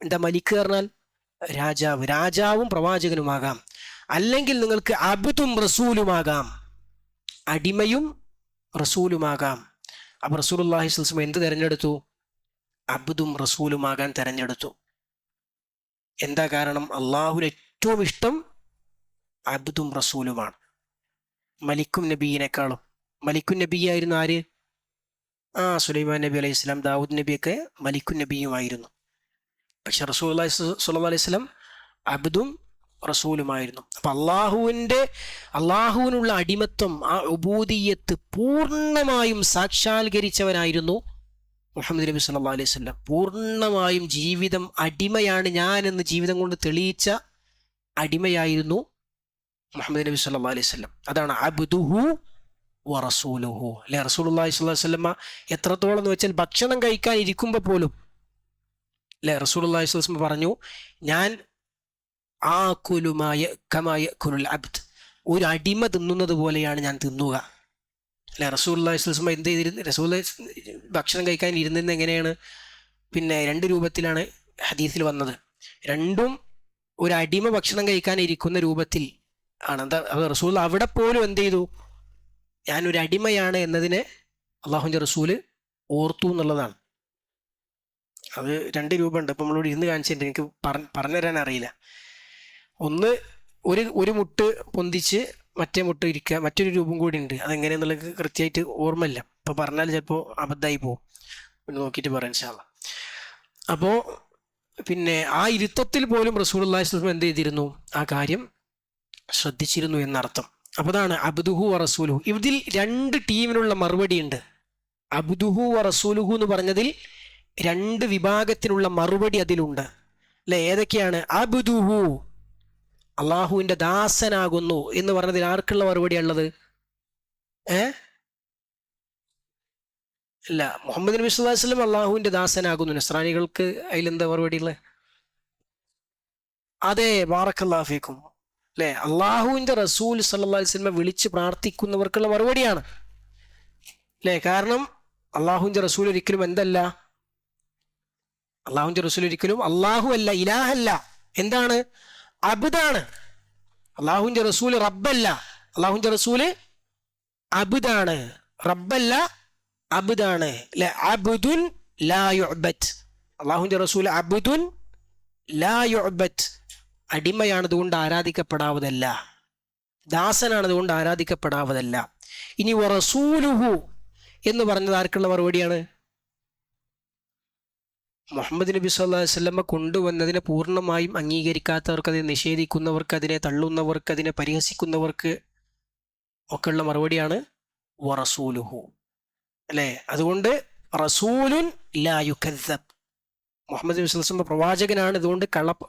എന്താ മലിക്ക് പറഞ്ഞാൽ? രാജാവും പ്രവാചകനുമാകാം. അല്ലെങ്കിൽ നിങ്ങൾക്ക് അബ്ദും റസൂലുമാകാം, അടിമയും റസൂലുമാകാം. അപ്പൊ റസൂലുള്ളാഹി സ്വല്ലല്ലാഹു അലൈഹി വസല്ലം എന്ത് തെരഞ്ഞെടുത്തു? അബ്ദും റസൂലുമാകാൻ തെരഞ്ഞെടുത്തു. എന്താ കാരണം? അള്ളാഹുവിന് ഏറ്റവും ഇഷ്ടം അബ്ദും റസൂലുമാണ് മലിക്കും നബിയിനേക്കാളും. മലിക്കുൻ നബിയായിരുന്നു ആര്? സുലൈമാൻ നബി അലൈഹി സ്വലാം, ദാവൂദ് നബിയൊക്കെ മലിക്കുൻ നബിയുമായിരുന്നു. പക്ഷെ റസൂലുള്ളാഹി സ്വല്ലല്ലാഹു അലൈഹി വസല്ലം അബ്ദും റസൂലുമായിരുന്നു. അപ്പൊ അള്ളാഹുവിനുള്ള അടിമത്വം, ആ ഉബൂദിയത്ത് പൂർണ്ണമായും സാക്ഷാത്കരിച്ചവനായിരുന്നു മുഹമ്മദ് നബി സല്ലല്ലാഹു അലൈഹി വസല്ലം. പൂർണ്ണമായും ജീവിതം അടിമയാണ് ഞാൻ എന്ന് ജീവിതം കൊണ്ട് തെളിയിച്ച അടിമയായിരുന്നു മുഹമ്മദ് നബി സല്ലല്ലാഹു അലൈഹി വസല്ലം. അതാണ് അബ്ദുഹു വ റസൂലുഹു. അല്ലെ, റസൂലുള്ളാഹി സ്വല്ലല്ലാഹു അലൈഹി വസല്ലം എത്രത്തോളം എന്ന് വെച്ചാൽ ഭക്ഷണം കഴിക്കാൻ ഇരിക്കുമ്പോൾ പോലും അല്ലെ റസൂലുള്ളാഹി സ്വല്ലല്ലാഹു അലൈഹി വസല്ലം പറഞ്ഞു, ഞാൻ അബ്ദ്, ഒരു അടിമ തിന്നുന്നത് പോലെയാണ് ഞാൻ തിന്നുക. അല്ലെ, റസൂലുള്ളാഹി സ്വല്ലല്ലാഹു അലൈഹി വസല്ലം എന്ത് ചെയ്തിരുന്നു? റസൂലുള്ളാഹി ഭക്ഷണം കഴിക്കാൻ ഇരുന്നത് എങ്ങനെയാണ്? 2 രൂപത്തിലാണ് ഹദീസിൽ വന്നത്. രണ്ടും ഒരു അടിമ ഭക്ഷണം കഴിക്കാൻ ഇരിക്കുന്ന രൂപത്തിൽ ആണ്. എന്താ റസൂൽ അവിടെ പോലും എന്ത് ചെയ്തു? ഞാനൊരു അടിമയാണ് എന്നതിനെ അള്ളാഹുവിൻ്റെ റസൂല് ഓർത്തു എന്നുള്ളതാണ്. അത് 2 രൂപമുണ്ട്. ഇപ്പം നമ്മളോട് ഇരുന്ന് കാണിച്ചിട്ടുണ്ട്, എനിക്ക് പറഞ്ഞു തരാൻ അറിയില്ല. ഒന്ന്, ഒരു മുട്ട് പൊന്തിച്ച് മറ്റേ മുട്ട് ഇരിക്കുക, മറ്റൊരു രൂപം കൂടി ഉണ്ട്. അതെങ്ങനെയെന്നുള്ളത് കൃത്യമായിട്ട് ഓർമ്മയില്ല. ഇപ്പം പറഞ്ഞാൽ ചിലപ്പോൾ അബദ്ധമായി പോകും. നോക്കിയിട്ട് പറയാം ഇൻഷാ അല്ലാഹ്. അപ്പോൾ ആ ഇരുത്തത്തിൽ പോലും റസൂലുള്ളാഹി സ്വല്ലല്ലാഹു അലൈഹി വസല്ലം എന്ത് ചെയ്തിരുന്നു? ആ കാര്യം ശ്രദ്ധിച്ചിരുന്നു എന്നർത്ഥം. അപ്പോൾ അതാണ് അബ്ദുഹു വ റസൂലുഹു. ഇതിൽ 2 ടീമിനുള്ള മറുപടി ഉണ്ട്. അബ്ദുഹു വ റസൂലുഹു എന്ന് പറഞ്ഞതിൽ 2 വിഭാഗത്തിനുള്ള മറുപടി അതിലുണ്ട്. അല്ലെ, ഏതൊക്കെയാണ്? അബ്ദുഹു, അള്ളാഹുവിൻ്റെ ദാസനാകുന്നു എന്ന് പറഞ്ഞതിൽ ആർക്കുള്ള മറുപടിയുള്ളത്? അല്ല, മുഹമ്മദ് നബി സല്ലല്ലാഹു അലൈഹി വസല്ലം അള്ളാഹുവിൻ്റെ ദാസനാകുന്നു. നസ്രാനികൾക്ക് അതിലെന്താ മറുപടിയുള്ളത്? അതെ, ബാറക്കല്ലാഹു ഫീക്കും. അല്ലെ, അള്ളാഹുവിൻ്റെ റസൂൽ സല്ലല്ലാഹു അലൈഹി വസല്ലം വിളിച്ച് പ്രാർത്ഥിക്കുന്നവർക്കുള്ള മറുപടിയാണ്. അല്ലെ, കാരണം അള്ളാഹുവിൻ്റെ റസൂൽ ഒരിക്കലും എന്തല്ല? അള്ളാഹുവിൻ്റെ റസൂൽ ഒരിക്കലും അള്ളാഹു അല്ല, ഇലാഹല്ല. എന്താണ്? അബ്ദാണ്. അള്ളാഹുവിൻ്റെ റസൂൽ റബ്ബല്ല, അള്ളാഹുവിൻ്റെ റസൂല് അബ്ദാണ്. റബ്ബല്ല, അബ്ദാണ്. അല്ലെ, അബ്ദുൻ ലാ യുഅബദ്. അള്ളാഹുവിൻ്റെ റസൂൽ അബ്ദുൻ ലാ യുഅബദ്, അടിമയാണതുകൊണ്ട് ആരാധിക്കപ്പെടാവതല്ല, ദാസനാണതുകൊണ്ട് ആരാധിക്കപ്പെടാവതല്ല. ഇനി വറസൂലുഹു എന്ന് പറഞ്ഞത് ആർക്കുള്ള മറുപടിയാണ്? മുഹമ്മദ് നബി സല്ലല്ലാഹു അലൈഹി വസല്ലമ കൊണ്ടുവന്നതിനെ പൂർണ്ണമായും അംഗീകരിക്കാത്തവർക്ക്, അതിനെ നിഷേധിക്കുന്നവർക്ക്, അതിനെ തള്ളുന്നവർക്ക്, അതിനെ പരിഹസിക്കുന്നവർക്ക് ഒക്കെയുള്ള മറുപടിയാണ് വറസൂലുഹു. അല്ലേ, അതുകൊണ്ട് റസൂലുൻ ലാ യുകദ്ദബ്, മുഹമ്മദ് നബി സല്ലല്ലാഹു അലൈഹി വസല്ലം പ്രവാചകനാണ്, ഇതുകൊണ്ട്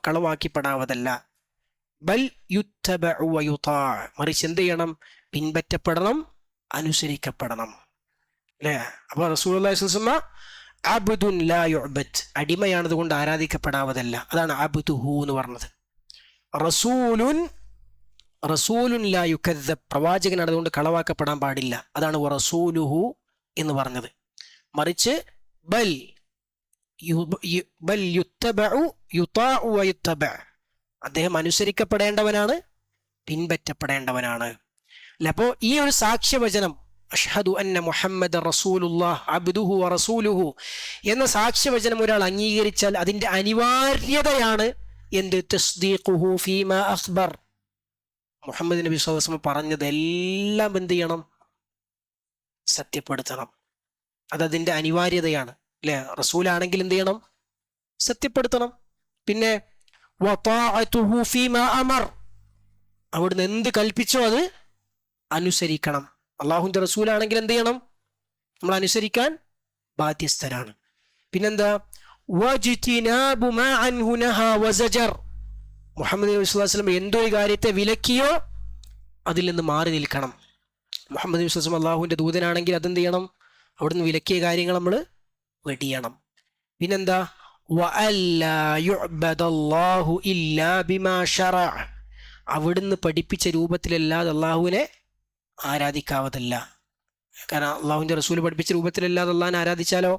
കളവാക്കിപ്പെടാവതല്ല. ബൽ യുത്തബഉ വയുതാ, മറിച്ച് എന്ത് ചെയ്യണം? പിൻപറ്റപ്പെടണം, അനുസരിക്കപ്പെടണം. അല്ലേ, അപ്പോൾ റസൂലുള്ളാഹി സ്വല്ലല്ലാഹു അലൈഹി വസല്ലം അബ്ദുൻ ലാ യുഅബദ്, അടിമയാണതുകൊണ്ട് ആരാധിക്കപ്പെടാവതല്ല. അതാണ് അബ്ദുഹു എന്ന് പറഞ്ഞത്. റസൂലുൻ ലാ യുകദ്ദബ്, പ്രവാചകനാണ്, അതുകൊണ്ട് കളവാക്കപ്പെടാൻ പാടില്ല. അതാണ് റസൂലുഹു എന്ന് പറഞ്ഞത്. മറിച്ച് ബൽ യുത്തബഉ യുതാഉ വയുത്തബഅ, അദ്ദേഹം അനുസരിക്കപ്പെടേണ്ടവനാണ്, പിൻപറ്റപ്പെടേണ്ടവനാണ്. അല്ല, അപ്പോൾ ഈ ഒരു സാക്ഷ്യവചനം അഷ്ഹദു അന്ന മുഹമ്മദൻ റസൂലുള്ളാഹ് അബ്ദുഹു വ റസൂലുഹു എന്ന സാക്ഷ്യവചനം ഒരാൾ അംഗീകരിച്ചാൽ അതിൻ്റെ അനിവാര്യതയാണ് എന്ത്? തസ്ദീഖുഹു ഫീമാ അഖ്ബർ, മുഹമ്മദ് നബി സ്വല്ലല്ലാഹു അലൈഹി വസല്ലം പറഞ്ഞതെല്ലാം എന്ത് ചെയ്യണം? സത്യപ്പെടുത്തണം. അതതിൻ്റെ അനിവാര്യതയാണ്. അല്ലേ, റസൂലാണെങ്കിൽ എന്ത് ചെയ്യണം? സത്യപ്പെടുത്തണം. പിന്നെ വതാഅതുഹു ഫീമാ അമർ, അവിടുന്ന് എന്ത് കൽപ്പിച്ചോ അത് അനുസരിക്കണം. അള്ളാഹുവിന്റെ റസൂലാണെങ്കിൽ എന്ത് ചെയ്യണം? നമ്മൾ അനുസരിക്കാൻ ബാധ്യസ്ഥരാണ്. പിന്നെന്താ? വജ്തിനാബു മാ അൻഹു നഹാ വസജർ, മുഹമ്മദ് നബി സ്വല്ലല്ലാഹു അലൈഹി വസല്ലം എന്തൊരു കാര്യത്തെ വിലക്കിയോ അതിൽ നിന്ന് മാറി നിൽക്കണം. മുഹമ്മദ് നബി സ്വല്ലല്ലാഹു അലൈഹി വസല്ലം അള്ളാഹുവിന്റെ ദൂതനാണെങ്കിൽ അതെന്ത് ചെയ്യണം? അവിടുന്ന് വിലക്കിയ കാര്യങ്ങൾ നമ്മൾ വെടിയണം. പിന്നെന്താ? വഅല്ലാ യുഅ്ബദല്ലാഹു ഇല്ലാ ബിമാ ശറഅ, അവിടുന്ന് പഠിപ്പിച്ച രൂപത്തിലല്ലാതെ അള്ളാഹുവിനെ ആരാധിക്കാവതല്ല. കാരണം അള്ളാഹുവിന്റെ റസൂൽ പഠിപ്പിച്ച രൂപത്തിലല്ലാതെ അള്ളാഹിനെ ആരാധിച്ചാലോ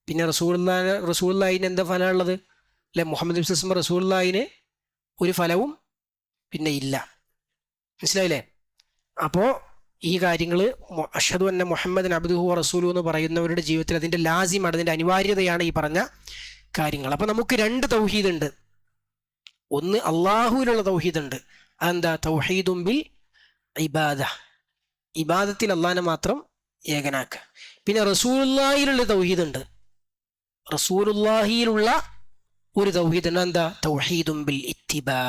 പിന്നെ റസൂലുള്ളാഹിന് എന്താ ഫലമുള്ളത്? അല്ലെ, മുഹമ്മദ് നബി സ്വല്ലല്ലാഹു അലൈഹി വസല്ലം റസൂലുള്ളാഹിന് ഒരു ഫലവും പിന്നെ ഇല്ല. മനസ്സിലായില്ലേ? അപ്പോൾ ഈ കാര്യങ്ങൾ അഷ്ഹദു അന്ന മുഹമ്മദൻ അബ്ദുഹു വ റസൂലുഹു എന്ന് പറയുന്നവരുടെ ജീവിതത്തിൽ അതിൻ്റെ ലാസിമാണ്, അതിൻ്റെ അനിവാര്യതയാണ് ഈ പറഞ്ഞ കാര്യങ്ങൾ. അപ്പം നമുക്ക് രണ്ട് തൗഹീദ് ഉണ്ട്. ഒന്ന് അള്ളാഹുവിലുള്ള തൗഹീദ് ഉണ്ട്, അതെന്താ? തൗഹീദും ബിൽ ഇബാദ, ഇബാദത്തിൽ അള്ളാഹിനെ മാത്രം ഏകനാക്കുക. പിന്നെ റസൂലുള്ളാഹിയിലുള്ള തൗഹീദ് ഉണ്ട്, റസൂലുള്ളാഹിയിലുള്ള ഒരു തൗഹീദ് ഉണ്ട്, എന്താ? തൗഹീദും ബിൽ ഇത്തിബാ,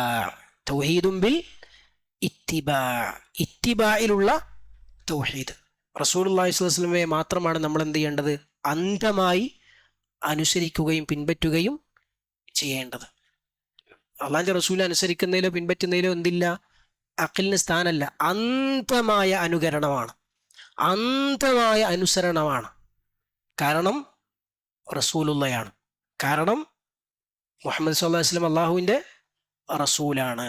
തൗഹീദും ബിൽ ഇത്തിബാ, ഇത്തിബായിലുള്ള തൗഹീദ്. റസൂലുള്ളാഹി സ്വല്ലല്ലാഹു അലൈഹി വസല്ലമയെ മാത്രമാണ് നമ്മൾ എന്ത് ചെയ്യേണ്ടത്? അന്ധമായി അനുസരിക്കുകയും പിൻപറ്റുകയും ചെയ്യേണ്ടത്. അള്ളാഹിന്റെ റസൂൽ അനുസരിക്കുന്നതിലോ പിൻപറ്റുന്നതിലോ എന്തില്ല? അഖിലിന് സ്ഥാനമല്ല, അന്ധമായ അനുകരണമാണ്, അന്ധമായ അനുസരണമാണ്. കാരണം റസൂലുള്ളയാണ്, കാരണം മുഹമ്മദ് സ്വല്ലല്ലാഹു അലൈഹി വസല്ലം അള്ളാഹുവിൻ്റെ റസൂലാണ്.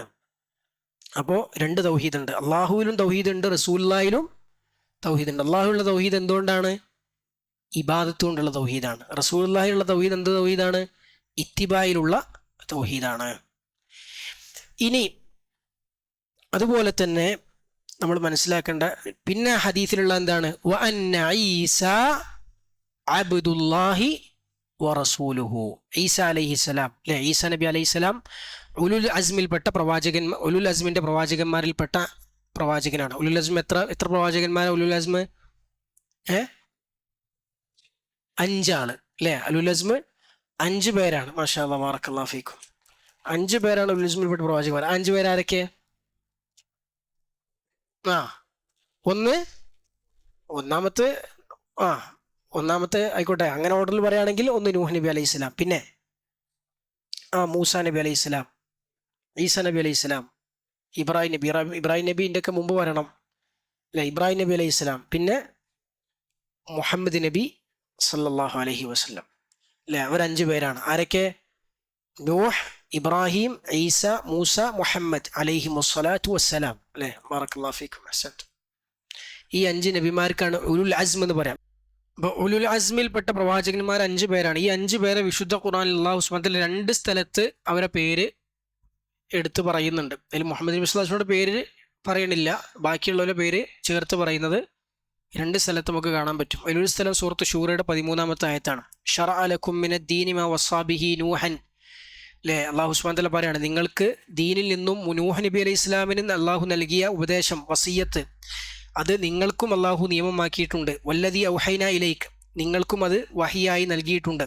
അപ്പോൾ രണ്ട് തൗഹീദ് ഉണ്ട്, അള്ളാഹുവിലും തൗഹീദ് ഉണ്ട്, റസൂലുള്ളാഹിലും തൗഹീദ് ഉണ്ട്. അള്ളാഹുവിലുള്ള തൗഹീദ് എന്തുകൊണ്ടാണ്? ഇബാദത്ത് കൊണ്ടുള്ള തൗഹീദാണ്. റസൂലുള്ളാഹിലുള്ള തൗഹീദ് എന്ത് തൗഹീദാണ്? ഇത്തിബായിലുള്ള തൗഹീദാണ്. ഇനി അതുപോലെ തന്നെ നമ്മൾ മനസ്സിലാക്കേണ്ട പിന്നെ ഹദീസിലുള്ള എന്താണ്? വ അന്ന ഈസ അബ്ദുല്ലാഹി വ റസൂലുഹു, ഈസ അലൈഹിസ്സലാം, അല്ലെ, ഈസ നബി അലൈഹിസ്സലാം ഉലുൽ അസ്മിൽപ്പെട്ട ഉലുൽ അസ്മിന്റെ പ്രവാചകന്മാരിൽപ്പെട്ട പ്രവാചകനാണ്. ഉലുൽ അസ്മ എത്ര പ്രവാചകന്മാരാണ്? ഉലുൽ അസ്മ 5 ആള്, അല്ലേ? ഉലുൽ അസ്മ 5 പേരാണ്. മാഷാ അല്ലാഹ്, ബാറക്കല്ലാഹു ഫീക്കും. 5 പേരാണ് ഉലുൽ അസ്മിൽപ്പെട്ട പ്രവാചകന്മാർ. 5 പേരാരൊക്കെ? ഒന്നാമത്തെ ആയിക്കോട്ടെ, അങ്ങനെ ഓർഡറിൽ പറയുകയാണെങ്കിൽ ഒന്ന് നൂഹ് നബി അലൈഹി സ്വലാം, പിന്നെ മൂസ നബി അലൈഹി സ്വലാം, ഈസ നബി അലൈഹി സ്വലാം, ഇബ്രാഹിം നബിൻ്റെ ഒക്കെ മുമ്പ് വരണം, അല്ലെ? ഇബ്രാഹിം നബി അലൈഹി സ്വലാം, പിന്നെ മുഹമ്മദ് നബി സല്ലല്ലാഹു അലൈഹി വസല്ലം, അല്ലെ? അവർ 5 പേരാണ്. ആരൊക്കെ? നൂഹ്, ഇബ്രാഹിം, ഈസ, മൂസ, മുഹമ്മദ് അലൈഹി വസ്സലാത്തു വസ്സലാം, അല്ലെ? ബാറക്കല്ലാഹു ഫീക്കും, അഹ്സൻതും. ഈ 5 നബിമാർക്കാണ് ഉലുൽ അസ്മ എന്ന് പറയാം. അപ്പോൾ ഉലുൽ അസ്മിൽപ്പെട്ട പ്രവാചകന്മാർ 5 പേരാണ്. ഈ 5 പേരെ വിശുദ്ധ ഖുർആനിൽ അല്ലാഹു സുബ്ഹാനഹു വ തആല 2 സ്ഥലത്ത് അവരെ പേര് എടുത്ത് പറയുന്നുണ്ട്. അതിൽ മുഹമ്മദ് നബി സ്വല്ലല്ലാഹു അലൈഹി വസല്ലമയുടെ പേര് പറയണില്ല, ബാക്കിയുള്ളവരുടെ പേര് ചേർത്ത് പറയുന്നത് 2 സ്ഥലത്ത് നമുക്ക് കാണാൻ പറ്റും. അതിലൊരു സ്ഥലം സൂറത്ത് ശൂറയുടെ 13-ാമത്തെ ആയത്താണ്. ശറഅ ലക്കും മിനദ്ദീനി മാ വസ്സാ ബിഹി നൂഹൻ, അല്ലേ? അല്ലാഹു സുബ്ഹാനഹു വ തആല പറയാണ്, നിങ്ങൾക്ക് ദീനിൽ നിന്നും നൂഹ് നബി അലൈഹി ഇസ്ലാമിന് അള്ളാഹു നൽകിയ ഉപദേശം, വസിയ്യത്ത്, അത് നിങ്ങൾക്കും അള്ളാഹു നിയമമാക്കിയിട്ടുണ്ട്. വല്ലദീ ഔഹൈന ഇലൈക്, നിങ്ങൾക്കും അത് വഹിയായി നൽകിയിട്ടുണ്ട്.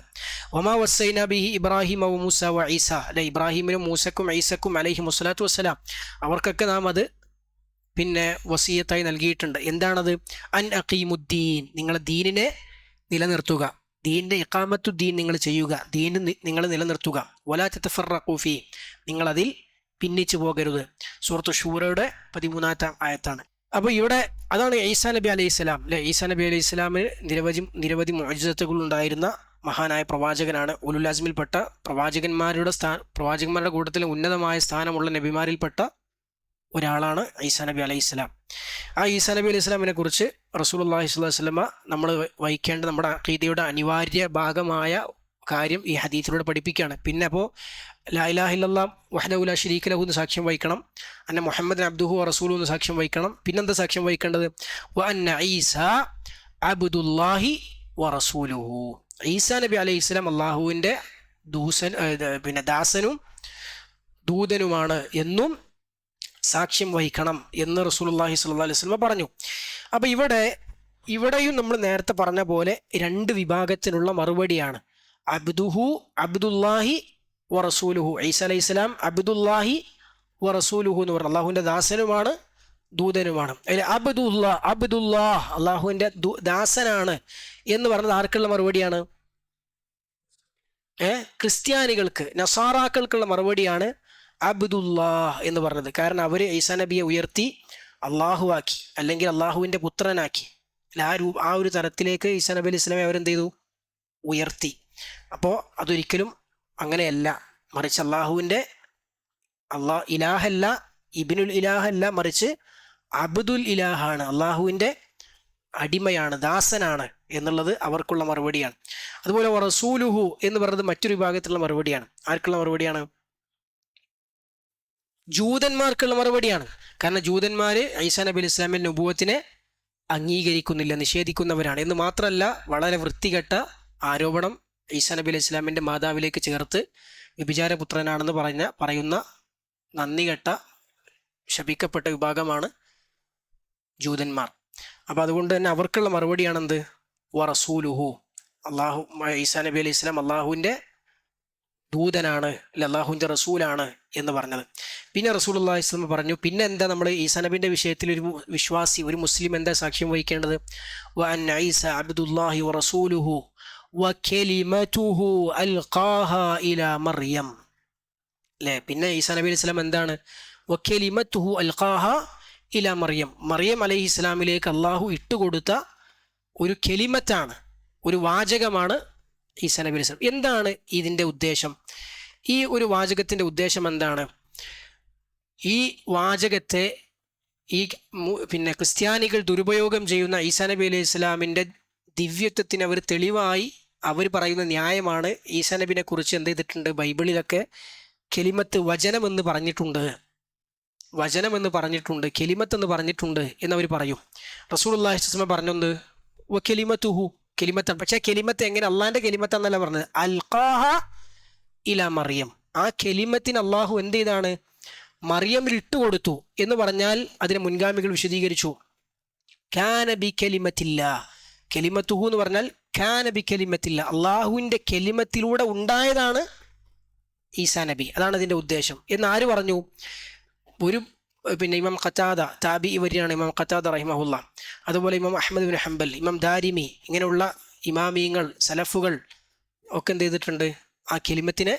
വമാ വസ്സൈന ബിഹി ഇബ്രാഹിമ വ മൂസ വ ഈസ, അല്ലെ? ഇബ്രാഹിമിനും മൂസക്കും ഈസക്കും അലൈഹി മുസ്സലാത്തു വസ്സലാം, അവർക്കൊക്കെ നാം അത് പിന്നെ വസിയത്തായി നൽകിയിട്ടുണ്ട്. എന്താണത്? അൻ അഖീമുദ്ദീൻ, നിങ്ങളെ ദീനിനെ നിലനിർത്തുക, ദീനിന്റെ ഇഖാമത്തുദ്ദീൻ നിങ്ങൾ ചെയ്യുക, ദീൻ നിങ്ങൾ നിലനിർത്തുക. വലാ തതഫറഖൂ ഫീ, നിങ്ങളതിൽ ഭിന്നിച്ചു പോകരുത്. സൂറത്ത് ശൂറയുടെ 13-ാമത്തെ ആയത്താണ്. അപ്പോൾ ഇവിടെ അതാണ് ഈസാ നബി അലൈഹി സ്വലാം, അല്ലെ? ഈസാ നബി അലൈഹി സ്വലാമിന് നിരവധി മുഅ്ജിസത്തുകൾ ഉണ്ടായിരുന്ന മഹാനായ പ്രവാചകനാണ്. ഉലുൽ അസ്മിൽപ്പെട്ട പ്രവാചകന്മാരുടെ കൂട്ടത്തിൽ ഉന്നതമായ സ്ഥാനമുള്ള നബിമാരിൽപ്പെട്ട ഒരാളാണ് ഈസാ നബി അലൈഹി സ്വലാം. ആ ഈസാ നബി അലൈഹി സ്വലാമിനെ കുറിച്ച് റസൂലുള്ളാഹി സ്വല്ലല്ലാഹു അലൈഹി വസല്ലമ നമ്മൾ വഹിക്കേണ്ട നമ്മുടെ അഖീദയുടെ അനിവാര്യ ഭാഗമായ കാര്യം ഈ ഹദീസിലൂടെ പഠിപ്പിക്കുകയാണ്. പിന്നെ അപ്പോൾ ലാ ഇലാഹ ഇല്ലല്ലാഹ് വഹ്ദഹു ലാ ശരീക ലഹു എന്ന് സാക്ഷ്യം വഹിക്കണം, അന്ന മുഹമ്മദൻ അബ്ദുഹു വ റസൂലുഹു എന്ന് സാക്ഷ്യം വഹിക്കണം. പിന്നെന്താ സാക്ഷ്യം വഹിക്കേണ്ടത്? വ അന്ന ഈസ അബ്ദുല്ലാഹി വ റസൂലുഹു, ഈസാ നബി അലൈഹി സ്വലാം അള്ളാഹുവിൻ്റെ ദാസനും ദൂതനുമാണ് എന്നും സാക്ഷ്യം വഹിക്കണം എന്ന് റസൂലുള്ളാഹി സ്വല്ലല്ലാഹു അലൈഹി വസല്ലം പറഞ്ഞു. അപ്പോൾ ഇവിടെയും നമ്മൾ നേരത്തെ പറഞ്ഞ പോലെ 2 വിഭാഗത്തിനുള്ള മറുപടിയാണ്. അബ്ദുഹു അബ്ദുല്ലാഹി വറസൂലുഹു. ഈസ അലൈഹി സ്വലാം അബ്ദുല്ലാഹി വറസൂലുഹു എന്ന് പറഞ്ഞു, അള്ളാഹുവിൻ്റെ ദാസനുമാണ് ദൂതനുമാണ്. അതിൽ അബ്ദുല്ലാഹ് അള്ളാഹുവിൻ്റെ ദാസനാണ് എന്ന് പറഞ്ഞത് ആർക്കുള്ള മറുപടിയാണ്? ക്രിസ്ത്യാനികൾക്ക്, നസാറാക്കൾക്കുള്ള മറുപടിയാണ് അബ്ദുല്ലാഹ് എന്ന് പറഞ്ഞത്. കാരണം അവർ ഈസാ നബിയെ ഉയർത്തി അള്ളാഹു ആക്കി, അല്ലെങ്കിൽ അള്ളാഹുവിൻ്റെ പുത്രനാക്കി. ആ ഒരു തരത്തിലേക്ക് ഈസാ നബി അലൈഹി സ്വലാമെ അവരെന്ത് ചെയ്തു? ഉയർത്തി. അപ്പോൾ അതൊരിക്കലും അങ്ങനെയല്ല, മറിച്ച് അള്ളാഹുവിൻ്റെ ഇലാഹല്ല, ഇബ്നുൽ ഇലാഹല്ല, മറിച്ച് അബ്ദുൽ ഇലാഹാണ്, അള്ളാഹുവിൻ്റെ അടിമയാണ്, ദാസനാണ് എന്നുള്ളത് അവർക്കുള്ള മറുപടിയാണ്. അതുപോലെ റസൂലുഹു എന്ന് പറയുന്നത് മറ്റൊരു വിഭാഗത്തിലുള്ള മറുപടിയാണ്. ആർക്കുള്ള മറുപടിയാണ്? ജൂതന്മാർക്കുള്ള മറുപടിയാണ്. കാരണം ജൂതന്മാർ ഈസാ നബി അലൈഹി സ്വലാമിൻ്റെ നുബുവത്തിനെ അംഗീകരിക്കുന്നില്ല, നിഷേധിക്കുന്നവരാണ്. എന്ന് മാത്രമല്ല, വളരെ വൃത്തികെട്ട ആരോപണം ഈസാ നബി അലൈഹി സ്വലാമിൻ്റെ മാതാവിലേക്ക് ചേർത്ത് വ്യഭിചാരപുത്രനാണെന്ന് പറയുന്ന നന്ദികെട്ട ശപിക്കപ്പെട്ട വിഭാഗമാണ് ജൂതന്മാർ. അപ്പോൾ അതുകൊണ്ട് തന്നെ അവർക്കുള്ള മറുപടിയാണെന്ത്? വറസൂലുഹു, ഈസാ നബി അലൈഹി സ്വലാം അള്ളാഹുവിൻ്റെ ദൂതനാണ്, അല്ലെ അള്ളാഹുവിൻ്റെ റസൂലാണ് എന്ന് പറഞ്ഞത്. പിന്നെ റസൂലുള്ളാഹി സ്വല്ലല്ലാഹു അലൈഹി വസല്ലം പറഞ്ഞു, പിന്നെ എന്താ നമ്മൾ ഈസാ നബിൻ്റെ വിഷയത്തിൽ ഒരു വിശ്വാസി, ഒരു മുസ്ലിം എന്താ സാക്ഷ്യം വഹിക്കേണ്ടത്? വഅന്ന ഈസ അബ്ദുല്ലാഹി വറസൂലുഹു വകലിമതുഹു അൽഖാഹാ ഇലാ മറിയം. അല്ലേ? പിന്നെ ഈസാ നബി അലൈഹി സ്വലാം എന്താണ്? വകലിമതുഹു അൽഖാഹാ ഇലാ മറിയം, മറിയം അലൈഹി ഇസ്ലാമിലേക്ക് അള്ളാഹു ഇട്ടുകൊടുത്ത ഒരു കെലിമത്താണ്, ഒരു വാചകമാണ് ഈസാ നബി അലൈഹി സ്വലാം. എന്താണ് ഇതിൻ്റെ ഉദ്ദേശം? ഈ ഒരു വാചകത്തിൻ്റെ ഉദ്ദേശം എന്താണ്? ഈ വാചകത്തെ പിന്നെ ക്രിസ്ത്യാനികൾ ദുരുപയോഗം ചെയ്യുന്ന ഈസാ നബി അലൈഹി സ്വലാമിൻ്റെ ദിവ്യത്വത്തിന് അവർ തെളിവായി അവർ പറയുന്ന ന്യായമാണ്. ഈസാ നബിനെ കുറിച്ച് എന്ത് ചെയ്തിട്ടുണ്ട്? ബൈബിളിലൊക്കെ കെലിമത്ത് വചനമെന്ന് പറഞ്ഞിട്ടുണ്ട്, വചനമെന്ന് പറഞ്ഞിട്ടുണ്ട്, കെലിമത്ത് എന്ന് പറഞ്ഞിട്ടുണ്ട് എന്നവർ പറയും. റസൂലുള്ളാഹി സ്വല്ലല്ലാഹു അലൈഹി വസല്ലം പറഞ്ഞൊന്ന് വകലിമതുഹു, കെലിമത്താണ്. പക്ഷേ കെലിമത്ത് എങ്ങനെ? അള്ളാഹിൻ്റെ കെലിമത്താന്നല്ല പറഞ്ഞത്, അൽഖാഹ ഇലാ മറിയം. ആ കെലിമത്തിന് അള്ളാഹു എന്ത് ചെയ്താണ്? മറിയമിൽ ഇട്ടുകൊടുത്തു എന്ന് പറഞ്ഞാൽ അതിനെ മുൻഗാമികൾ വിശദീകരിച്ചു. കാന ബി കെലിമത്തില്ല, കെലിമത്തുഹു എന്ന് പറഞ്ഞാൽ കാന ബി കെലിമത്തില്ല, അള്ളാഹുവിൻ്റെ കെലിമത്തിലൂടെ ഉണ്ടായതാണ് ഈസാ നബി, അതാണ് അതിൻ്റെ ഉദ്ദേശം എന്ന് ആര് പറഞ്ഞു? പിന്നെ ഇമാം ഖതാദ, താബിഈ വരിയാണ് ഇമാം ഖതാദ റഹിമഹുല്ല, അതുപോലെ ഇമാം അഹ്മദ് ബിൻ ഹംബൽ, ഇമാം ദാരിമി, ഇങ്ങനെയുള്ള ഇമാമീങ്ങൾ, സലഫുകൾ ഒക്കെ എന്ത് ചെയ്തിട്ടുണ്ട്? ആ കെലിമത്തിനെ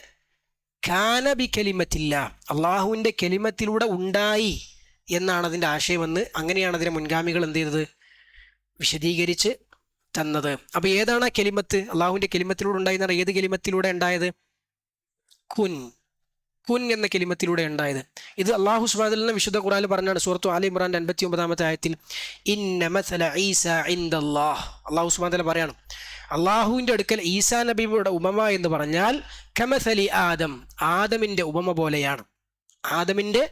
കാന ബി കെലിമത്തില്ല, അള്ളാഹുവിൻ്റെ കെലിമത്തിലൂടെ ഉണ്ടായി എന്നാണ് അതിൻ്റെ ആശയമെന്ന്, അങ്ങനെയാണ് അതിനെ മുൻഗാമികൾ എന്ത് ചെയ്തത്? വിശദീകരിച്ച് തന്നത്. അപ്പോൾ ഏതാണ് ആ കെലിമത്ത്? അള്ളാഹുവിൻ്റെ കെലിമത്തിലൂടെ ഉണ്ടായിരുന്ന ഏത് കെലിമത്തിലൂടെ ഉണ്ടായത്? കുൻ, കുൻ എന്ന കെലിമത്തിലൂടെ ഉണ്ടായത്. ഇത് അള്ളാഹു സുബ്ഹാനഹു വ തആല വിശുദ്ധ ഖുർആനിൽ പറഞ്ഞാണ്. സൂറത്തു ആല ഇംറാൻ 89-ാമത്തെ ആയത്തിൽ ഇന്ന മസല ഈസ ഇൻദല്ലാഹ്, അള്ളാഹു സുബ്ഹാനഹു വ തആല പറയാണ്, അള്ളാഹുവിൻ്റെ അടുക്കൽ ഈസാ നബിയുടെ ഉപമ എന്ന് പറഞ്ഞാൽ കമസലി ആദം, ആദമിൻ്റെ ഉപമ പോലെയാണ്, ആദമിൻ്റെ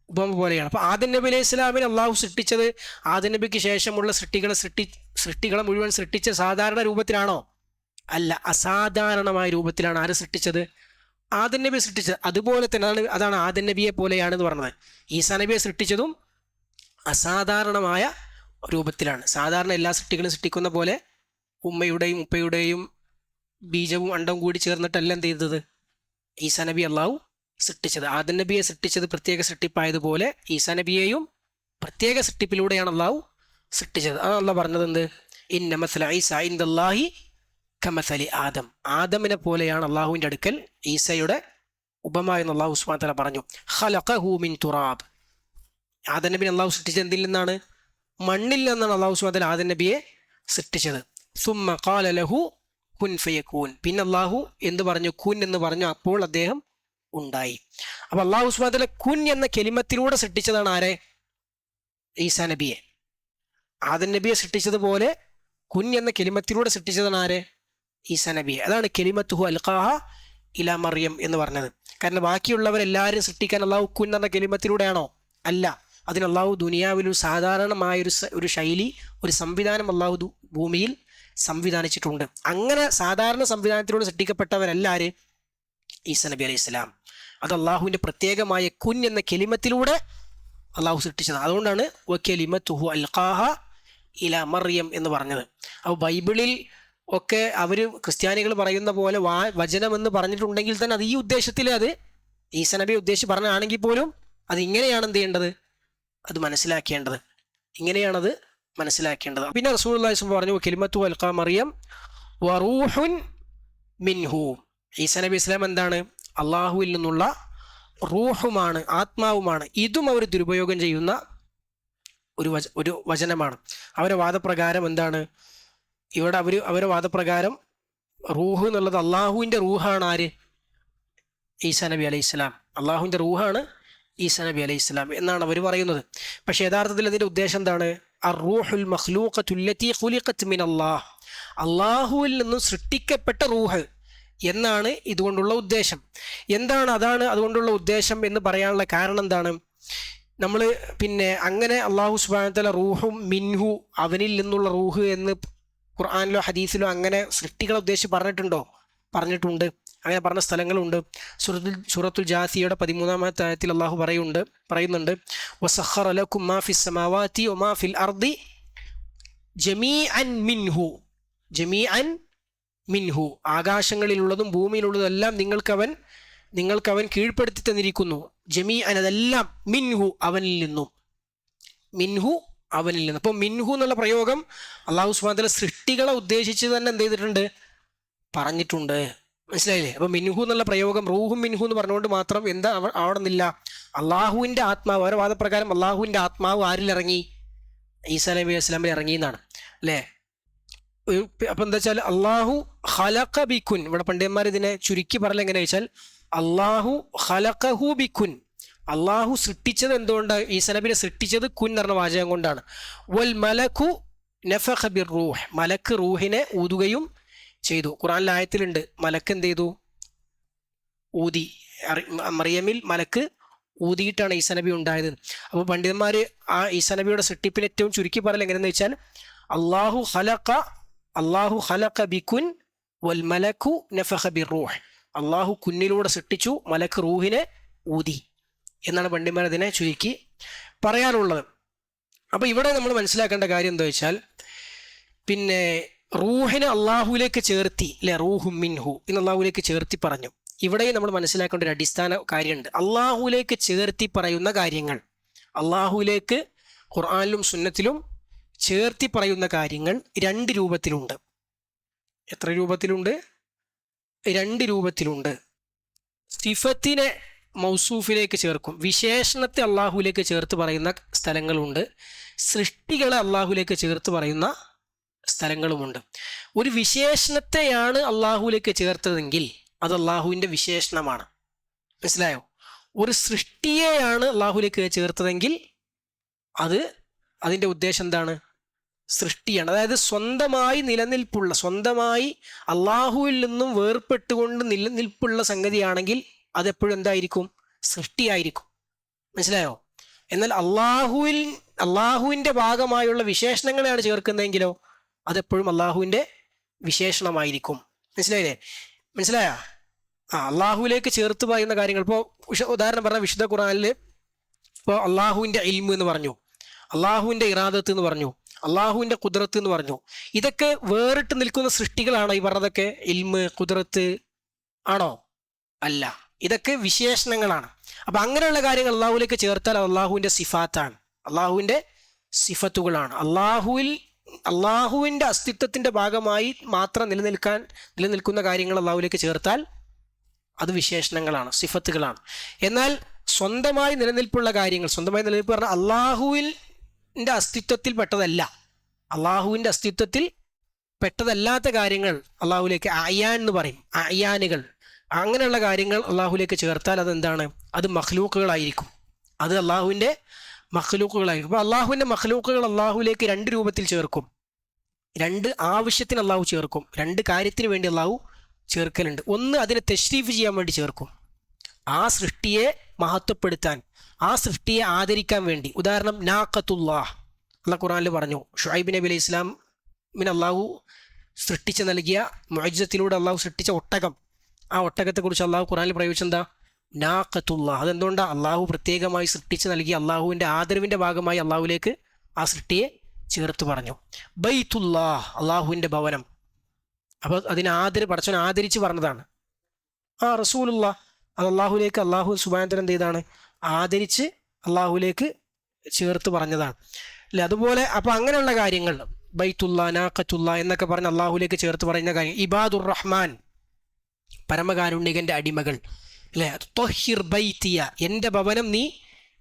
ഉപമ പോലെയാണ്. അപ്പോൾ ആദം നബി അലൈഹി സ്വലാമിനെ അള്ളാഹു സൃഷ്ടിച്ചത് ആദം നബിക്ക് ശേഷമുള്ള സൃഷ്ടികളെ മുഴുവൻ സൃഷ്ടിച്ച സാധാരണ രൂപത്തിലാണോ? അല്ല, അസാധാരണമായ രൂപത്തിലാണ് ആര് സൃഷ്ടിച്ചത്? ആദം നബിയെ സൃഷ്ടിച്ചത്. അതുപോലെ തന്നെ അതാണ് ആദം നബിയെ പോലെയാണെന്ന് പറഞ്ഞത്. ഈസാ നബിയെ സൃഷ്ടിച്ചതും അസാധാരണമായ രൂപത്തിലാണ്. സാധാരണ എല്ലാ സൃഷ്ടികളും സൃഷ്ടിക്കുന്ന പോലെ ഉമ്മയുടെയും ഉപ്പയുടെയും ബീജവും അണ്ടവും കൂടി ചേർന്നിട്ടല്ല എന്ത് ചെയ്തത്? ഈസാ നബി അള്ളാഹു സൃഷ്ടിച്ചത്. ആദം നബിയെ സൃഷ്ടിച്ചത് പ്രത്യേക സൃഷ്ടിപ്പായതുപോലെ ഈസാ നബിയെയും പ്രത്യേക സൃഷ്ടിപ്പിലൂടെയാണ് അള്ളാഹു സൃഷ്ടിച്ചത്. ആ അള്ളാഹ് പറഞ്ഞത് എന്ത്? ഇന്ന മസല ഈസ ഇൻദല്ലാഹി കമസലി ആദം, ആദമിനെ പോലെയാണ് അള്ളാഹുവിൻ്റെ അടുക്കൽ ഈസയുടെ ഉപമ എന്ന് അള്ളാഹു സുബ്ഹാനഹു വ തആല പറഞ്ഞു. ഖലഖഹു മിൻ തുറാബ്, ആദം നബിയെ അള്ളാഹു സൃഷ്ടിച്ചത് എന്തിൽ നിന്നാണ്? മണ്ണിൽ നിന്നാണ് അള്ളാഹു സുബ്ഹാനഹു വ തആല ആദം നബിയെ സൃഷ്ടിച്ചത്. സുമ്മ ഖാല ലഹു കുൻ ഫയകൂൻ, പിന്നെ അള്ളാഹു എന്ത് പറഞ്ഞു? കുൻ എന്ന് പറഞ്ഞു, അപ്പോൾ അദ്ദേഹം ഉണ്ടായി. അപ്പോൾ അള്ളാഹു സുബ്ഹാനഹു വ തആല കുൻ എന്ന കെലിമത്തിലൂടെ സൃഷ്ടിച്ചതാണ് ആരെ? ഈസാ നബിയെ. ആദം നബിയെ സൃഷ്ടിച്ചതുപോലെ കുൻ എന്ന കെലിമത്തിലൂടെ സൃഷ്ടിച്ചതാണ് ആരെ? ഈസാ നബിയെ. അതാണ് കെലിമത്തുഹു അൽഖാഹ ഇലാ മറിയം എന്ന് പറഞ്ഞത്. കാരണം ബാക്കിയുള്ളവരെല്ലാവരും സൃഷ്ടിക്കാൻ അള്ളാഹു കുൻ എന്ന കെലിമത്തിലൂടെയാണോ? അല്ല, അതിന് അള്ളാഹു ദുനിയാവിൽ സാധാരണമായ ഒരു ശൈലി, ഒരു സംവിധാനം അള്ളാഹു ഭൂമിയിൽ സംവിധാനിച്ചിട്ടുണ്ട്. അങ്ങനെ സാധാരണ സംവിധാനത്തിലൂടെ സൃഷ്ടിക്കപ്പെട്ടവരല്ലാര്? ഈസാ നബി അലൈഹി സ്വലാം. അത് അള്ളാഹുവിൻ്റെ പ്രത്യേകമായ കുൻ എന്ന കെലിമത്തിലൂടെ അള്ളാഹു സൃഷ്ടിച്ചത്. അതുകൊണ്ടാണ് വകലിമത്തുഹു അൽഖാഹ ഇലാ മറിയം എന്ന് പറഞ്ഞത്. അപ്പോൾ ബൈബിളിൽ ഒക്കെ അവർ ക്രിസ്ത്യാനികൾ പറയുന്ന പോലെ വചനമെന്ന് പറഞ്ഞിട്ടുണ്ടെങ്കിൽ തന്നെ അത് ഈ ഉദ്ദേശത്തിൽ അത് ഈസ നബിയെ ഉദ്ദേശിച്ച് പറഞ്ഞാണെങ്കിൽ പോലും അത് ഇങ്ങനെയാണ് എന്ത് ചെയ്യേണ്ടത്, അത് മനസ്സിലാക്കേണ്ടത്, ഇങ്ങനെയാണത് മനസ്സിലാക്കേണ്ടത്. പിന്നെ റസൂലുള്ളാഹി സ്വല്ലല്ലാഹു അലൈഹി വസല്ലം പറഞ്ഞു കലിമത്തു അൽഖാ മറിയം വറൂഹുൻ മിൻഹു. ഈസ നബി ഇസ്ലാം എന്താണ്, അള്ളാഹുവിൽ നിന്നുള്ള റൂഹുമാണ്, ആത്മാവുമാണ്. ഇതും അവർ ദുരുപയോഗം ചെയ്യുന്ന ഒരു വചനമാണ്. അവരുടെ വാദപ്രകാരം എന്താണ്, ഇവിടെ അവരുടെ വാദപ്രകാരം റൂഹ് എന്നുള്ളത് അള്ളാഹുവിൻ്റെ റൂഹാണ്. ആര്? ഈസാ നബി അലൈഹി ഇസ്ലാം. അള്ളാഹുവിൻ്റെ റൂഹാണ് ഈസാ നബി അലൈഹി ഇസ്ലാം എന്നാണ് അവർ പറയുന്നത്. പക്ഷെ യഥാർത്ഥത്തിൽ അതിൻ്റെ ഉദ്ദേശം എന്താണ്? അർ-റൂഹുൽ മഖ്ലൂഖത്തുല്ലതി ഖുലിഖത് മിനല്ലാഹ്, അള്ളാഹുവിൽ നിന്നും സൃഷ്ടിക്കപ്പെട്ട റൂഹ് എന്നാണ് ഇതുകൊണ്ടുള്ള ഉദ്ദേശം. എന്താണ് അതാണ് അതുകൊണ്ടുള്ള ഉദ്ദേശം എന്ന് പറയാനുള്ള കാരണം എന്താണ്? നമ്മൾ പിന്നെ അങ്ങനെ അള്ളാഹു സുബ്ഹാനഹു വ തആല റൂഹും മിൻഹു, അവനിൽ നിന്നുള്ള റൂഹ് എന്ന് ഖുർആനിലോ ഹദീസിലോ അങ്ങനെ സൃഷ്ടികളെ ഉദ്ദേശിച്ച് പറഞ്ഞിട്ടുണ്ടോ? പറഞ്ഞിട്ടുണ്ട്. അങ്ങനെ പറഞ്ഞ സ്ഥലങ്ങളുണ്ട്. സൂറത്തുൽ ജാസിയയുടെ 13-ാമത്തെ ആയത്തിൽ അള്ളാഹു പറയുന്നുണ്ട് വസഖറ ലക്കും മാ ഫിസ് സമാവാതി വമാ ഫിൽ അർദി ജമീഅൻ മിൻഹു, ആകാശങ്ങളിലുള്ളതും ഭൂമിയിലുള്ളതും എല്ലാം നിങ്ങൾക്കവൻ കീഴ്പ്പെടുത്തി തന്നിരിക്കുന്നു. ജമീഅൻ, അതെല്ലാം മിൻഹു, അവനിൽ നിന്നും. അപ്പോൾ മിൻഹു എന്നുള്ള പ്രയോഗം അള്ളാഹു സുബ്ഹാനഹു വ തആല സൃഷ്ടികളെ ഉദ്ദേശിച്ച് തന്നെ എന്ത് ചെയ്തിട്ടുണ്ട്, പറഞ്ഞിട്ടുണ്ട്. മനസ്സിലായില്ലേ? അപ്പോൾ മിൻഹു എന്നുള്ള പ്രയോഗം റൂഹും മിൻഹു എന്ന് പറഞ്ഞുകൊണ്ട് മാത്രം എന്താ അവിടെ നിന്നില്ല, അള്ളാഹുവിൻ്റെ ആത്മാവ്, അവരുടെ വാദപ്രകാരം അള്ളാഹുവിൻ്റെ ആത്മാവ് ആരിലിറങ്ങി? ഈസാ നബി അലൈഹി സ്വലാമിൽ ഇറങ്ങിയെന്നാണ് അല്ലേ? അപ്പം എന്താ വെച്ചാൽ അള്ളാഹു ഖലഖ ബികുൻ, ഇവിടെ പണ്ഡിതന്മാർ ഇതിനെ ചുരുക്കി പറയൽ എങ്ങനെ വെച്ചാൽ അള്ളാഹു ഖലഖഹു ബികുൻ, അള്ളാഹു സൃഷ്ടിച്ചത് എന്തുകൊണ്ട്? ഈസാ നബിയെ സൃഷ്ടിച്ചത് കുൻ എന്ന് പറഞ്ഞ വാചകം കൊണ്ടാണ്. വൽ മലക്കു നഫഖ ബിർറൂഹ്, മലക്ക് റൂഹിനെ ഊതുകയും ചെയ്തു. ഖുർആനിൽ ആയത്തിലുണ്ട് മലക്ക് എന്ത് ചെയ്തു? ഊതി. മറിയമിൽ മലക്ക് ഊതിയിട്ടാണ് ഈസാ നബി ഉണ്ടായത്. അപ്പോൾ പണ്ഡിതന്മാർ ആ ഈസാ നബിയുടെ സൃഷ്ടിപ്പിന് ഏറ്റവും ചുരുക്കി പറയൽ എങ്ങനെയെന്ന് വെച്ചാൽ അള്ളാഹു ഖലഖ ബികുൻ വൽ മലക്കു നഫഖ ബിർറൂഹ്, അള്ളാഹു കുന്നിലൂടെ സൃഷ്ടിച്ചു, മലക്ക് റൂഹിനെ ഊതി എന്നാണ് പണ്ഡിതന്മാർ അതിനെ ചുരുക്കി പറയാനുള്ളത്. അപ്പോൾ ഇവിടെ നമ്മൾ മനസ്സിലാക്കേണ്ട കാര്യം എന്താ വെച്ചാൽ പിന്നെ റൂഹിനെ അള്ളാഹുവിലേക്ക് ചേർത്തി അല്ലെ, റൂഹും മിൻഹു എന്ന് അള്ളാഹുവിലേക്ക് ചേർത്തി പറഞ്ഞു. ഇവിടെയും നമ്മൾ മനസ്സിലാക്കേണ്ട ഒരു അടിസ്ഥാന കാര്യമുണ്ട്. അള്ളാഹുവിലേക്ക് ചേർത്തി പറയുന്ന കാര്യങ്ങൾ, അള്ളാഹുവിലേക്ക് ഖുർആനിലും സുന്നത്തിലും ചേർത്തി പറയുന്ന കാര്യങ്ങൾ രണ്ട് രൂപത്തിലുണ്ട്. എത്ര രൂപത്തിലുണ്ട്? രണ്ട് രൂപത്തിലുണ്ട്. സിഫത്തിനെ മൗസൂഫിലേക്ക് ചേർക്കും, വിശേഷണത്തെ അള്ളാഹുവിലേക്ക് ചേർത്ത് പറയുന്ന സ്ഥലങ്ങളുണ്ട്, സൃഷ്ടികളെ അള്ളാഹുവിലേക്ക് ചേർത്ത് പറയുന്ന സ്ഥലങ്ങളുമുണ്ട്. ഒരു വിശേഷണത്തെയാണ് അള്ളാഹുവിലേക്ക് ചേർത്തതെങ്കിൽ അത് അള്ളാഹുവിൻ്റെ വിശേഷണമാണ്. മനസ്സിലായോ? ഒരു സൃഷ്ടിയെയാണ് അള്ളാഹുവിലേക്ക് ചേർത്തതെങ്കിൽ അതിൻ്റെ ഉദ്ദേശം എന്താണ്? സൃഷ്ടിയാണ്. അതായത് സ്വന്തമായി നിലനിൽപ്പുള്ള, സ്വന്തമായി അള്ളാഹുവിൽ നിന്നും വേർപെട്ടുകൊണ്ട് നിലനിൽപ്പുള്ള സംഗതിയാണെങ്കിൽ അതെപ്പോഴും എന്തായിരിക്കും? സൃഷ്ടിയായിരിക്കും. മനസ്സിലായോ? എന്നാൽ അള്ളാഹുവിൻ്റെ ഭാഗമായുള്ള വിശേഷണങ്ങളെയാണ് ചേർക്കുന്നതെങ്കിലോ അതെപ്പോഴും അള്ളാഹുവിൻ്റെ വിശേഷണമായിരിക്കും. മനസ്സിലായോ? അള്ളാഹുവിലേക്ക് ചേർത്ത് പറയുന്ന കാര്യങ്ങൾ, ഇപ്പോൾ ഉദാഹരണം പറഞ്ഞ വിശുദ്ധ ഖുർആനിൽ ഇപ്പോൾ അള്ളാഹുവിൻ്റെ ഇൽമ് എന്ന് പറഞ്ഞു, അള്ളാഹുവിൻ്റെ ഇറാദത്ത് എന്ന് പറഞ്ഞു, അള്ളാഹുവിൻ്റെ ഖുദ്റത്ത് എന്ന് പറഞ്ഞു. ഇതൊക്കെ വേറിട്ട് നിൽക്കുന്ന സൃഷ്ടികളാണോ ഈ പറഞ്ഞതൊക്കെ? ഇൽമ്, ഖുദ്റത്ത് ആണോ? അല്ല, ഇതൊക്കെ വിശേഷണങ്ങളാണ്. അപ്പം അങ്ങനെയുള്ള കാര്യങ്ങൾ അള്ളാഹുവിലേക്ക് ചേർത്താൽ അള്ളാഹുവിൻ്റെ സിഫാത്താണ്, അള്ളാഹുവിൻ്റെ സിഫത്തുകളാണ്. അള്ളാഹുവിൻ്റെ അസ്തിത്വത്തിൻ്റെ ഭാഗമായി മാത്രം നിലനിൽക്കുന്ന കാര്യങ്ങൾ അള്ളാഹുവിലേക്ക് ചേർത്താൽ അത് വിശേഷണങ്ങളാണ്, സിഫത്തുകളാണ്. എന്നാൽ സ്വന്തമായി നിലനിൽപ്പുള്ള കാര്യങ്ങൾ, സ്വന്തമായി നിലനിൽപ്പ് പറഞ്ഞാൽ അള്ളാഹുവിൻ്റെ അസ്തിത്വത്തിൽ പെട്ടതല്ല, അള്ളാഹുവിൻ്റെ അസ്തിത്വത്തിൽ പെട്ടതല്ലാത്ത കാര്യങ്ങൾ അള്ളാഹുവിലേക്ക് അയാൻ എന്ന് പറയും, അയാനുകൾ, അങ്ങനെയുള്ള കാര്യങ്ങൾ അള്ളാഹുവിലേക്ക് ചേർത്താൽ അതെന്താണ്? അത് മഖ്ലൂക്കുകളായിരിക്കും, അത് അള്ളാഹുവിൻ്റെ മഖ്ലൂക്കുകളായിരിക്കും. അപ്പോൾ അള്ളാഹുവിൻ്റെ മഖ്ലൂക്കുകൾ അള്ളാഹുവിലേക്ക് രണ്ട് രൂപത്തിൽ ചേർക്കും. രണ്ട് ആവശ്യത്തിന് അള്ളാഹു ചേർക്കും, രണ്ട് കാര്യത്തിന് വേണ്ടി അള്ളാഹു ചേർക്കലുണ്ട്. ഒന്ന് അതിനെ തശ്രീഫ് ചെയ്യാൻ വേണ്ടി ചേർക്കും, ആ സൃഷ്ടിയെ മഹത്വപ്പെടുത്താൻ, ആ സൃഷ്ടിയെ ആദരിക്കാൻ വേണ്ടി. ഉദാഹരണം നാഖത്തുല്ലാഹ്, അള്ളാഹ് ഖുർആനിൽ പറഞ്ഞു. ഷുഐബ് നബി അലൈഹി ഇസ്ലാമിന് അള്ളാഹു സൃഷ്ടിച്ച് നൽകിയ മുഅ്ജിസത്തിലൂടെ അള്ളാഹു സൃഷ്ടിച്ച ഒട്ടകം, ആ ഒട്ടകത്തെക്കുറിച്ച് അള്ളാഹു ഖുർആനിൽ പ്രയോഗിച്ചെന്താ? നാഖത്തുല്ലാഹ്. അതെന്തുകൊണ്ടാണ്? അള്ളാഹു പ്രത്യേകമായി സൃഷ്ടിച്ച് നൽകിയ അള്ളാഹുവിൻ്റെ ആദരവിൻ്റെ ഭാഗമായി അള്ളാഹുവിലേക്ക് ആ സൃഷ്ടിയെ ചേർത്ത് പറഞ്ഞു. ബൈത്തുല്ലാഹ്, അള്ളാഹുവിൻ്റെ ഭവനം, അപ്പോൾ പടച്ചവൻ ആദരിച്ച് പറഞ്ഞതാണ്. റസൂലുള്ള അത് അള്ളാഹുലേക്ക് അള്ളാഹു സുബ്ഹാനഹു വ തആല എന്ത് ചെയ്താണ്, ആദരിച്ച് അള്ളാഹുലേക്ക് ചേർത്ത് പറഞ്ഞതാണ് അല്ലെ. അതുപോലെ അപ്പോൾ അങ്ങനെയുള്ള കാര്യങ്ങൾ ബൈത്തുള്ള, നാഖത്തുള്ള എന്നൊക്കെ പറഞ്ഞ് അള്ളാഹുലേക്ക് ചേർത്ത് പറയുന്ന കാര്യം. ഇബാദുർ റഹ്മാൻ, പരമകാരുണ്യകന്റെ അടിമകൾ അല്ലെ. ത്വഹിർ ബൈത്തിയ, എൻ്റെ ഭവനം നീ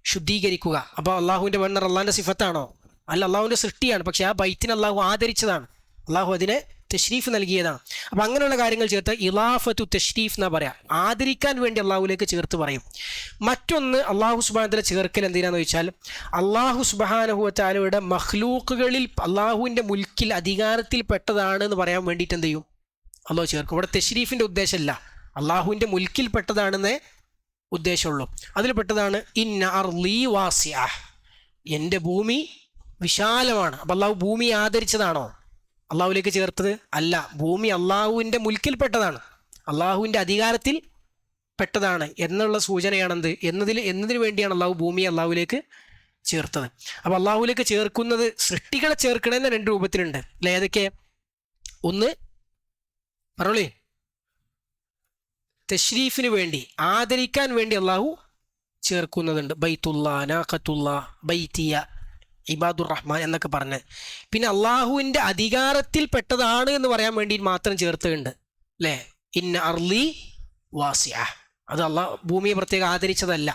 ശുദ്ധീകരിക്കുക. അപ്പോൾ അള്ളാഹുവിൻ്റെ ഭവനം അള്ളാഹിൻ്റെ സിഫത്താണോ? അല്ല, അള്ളാഹുവിൻ്റെ സൃഷ്ടിയാണ്. പക്ഷെ ആ ബൈത്തിനെ അള്ളാഹു ആദരിച്ചതാണ്, അള്ളാഹു അതിനെ തശ്രീഫ് നൽകിയതാണ്. അപ്പം അങ്ങനെയുള്ള കാര്യങ്ങൾ ചേർത്ത് ഇളാഫത്തു തശ്രീഫ് എന്നാ പറയാം, ആദരിക്കാൻ വേണ്ടി അള്ളാഹുലേക്ക് ചേർത്ത് പറയും. മറ്റൊന്ന് അള്ളാഹു സുബ്ഹാനഹു വ തആല ചേർക്കൽ എന്തിനാന്ന് ചോദിച്ചാൽ, അള്ളാഹു സുബ്ഹാനഹു വ തആലയുടെ മഖ്ലൂക്കുകളിൽ അള്ളാഹുവിൻ്റെ മുൽക്കിൽ അധികാരത്തിൽ പെട്ടതാണ് എന്ന് പറയാൻ വേണ്ടിയിട്ട് എന്ത് ചെയ്യും, അള്ളാഹു ചേർക്കും. ഇവിടെ തശ്രീഫിൻ്റെ ഉദ്ദേശമല്ല, അള്ളാഹുവിൻ്റെ മുൽക്കിൽ പെട്ടതാണെന്നേ ഉദ്ദേശമുള്ളൂ. അതിൽ പെട്ടതാണ് ഇന്ന അർളീ വാസിഅ, എൻ്റെ ഭൂമി വിശാലമാണ്. അപ്പം അള്ളാഹു ഭൂമിയെ ആദരിച്ചതാണോ അള്ളാഹുലേക്ക് ചേർത്തത്? അല്ല, ഭൂമി അള്ളാഹുവിൻ്റെ മുൽക്കിൽപ്പെട്ടതാണ്, അള്ളാഹുവിൻ്റെ അധികാരത്തിൽ പെട്ടതാണ് എന്നുള്ള സൂചനയാണെന്ത് എന്നതിന് വേണ്ടിയാണ് അള്ളാഹു ഭൂമിയെ അള്ളാഹുലേക്ക് ചേർത്തത്. അപ്പം അള്ളാഹുലേക്ക് ചേർക്കുന്നത്, സൃഷ്ടികളെ ചേർക്കണമെന്ന് 2 രൂപത്തിലുണ്ട് അല്ലെ. ഏതൊക്കെ? ഒന്ന് പറയേ, തശ്രീഫിന് വേണ്ടി, ആദരിക്കാൻ വേണ്ടി അള്ളാഹു ചേർക്കുന്നതുണ്ട്. ബൈത്തുള്ള, നാഖത്തുള്ള, ബൈത്തിയ, ഇബാദുർ റഹ്മാൻ എന്നൊക്കെ പറഞ്ഞ്. പിന്നെ അള്ളാഹുവിൻ്റെ അധികാരത്തിൽ പെട്ടതാണ് എന്ന് പറയാൻ വേണ്ടി മാത്രം ചേർത്തുണ്ട് അല്ലേ. ഇന്ന അർളി വാസിഅ, അത് അള്ളാഹ് ഭൂമിയെ പ്രത്യേകം ആദരിച്ചതല്ല.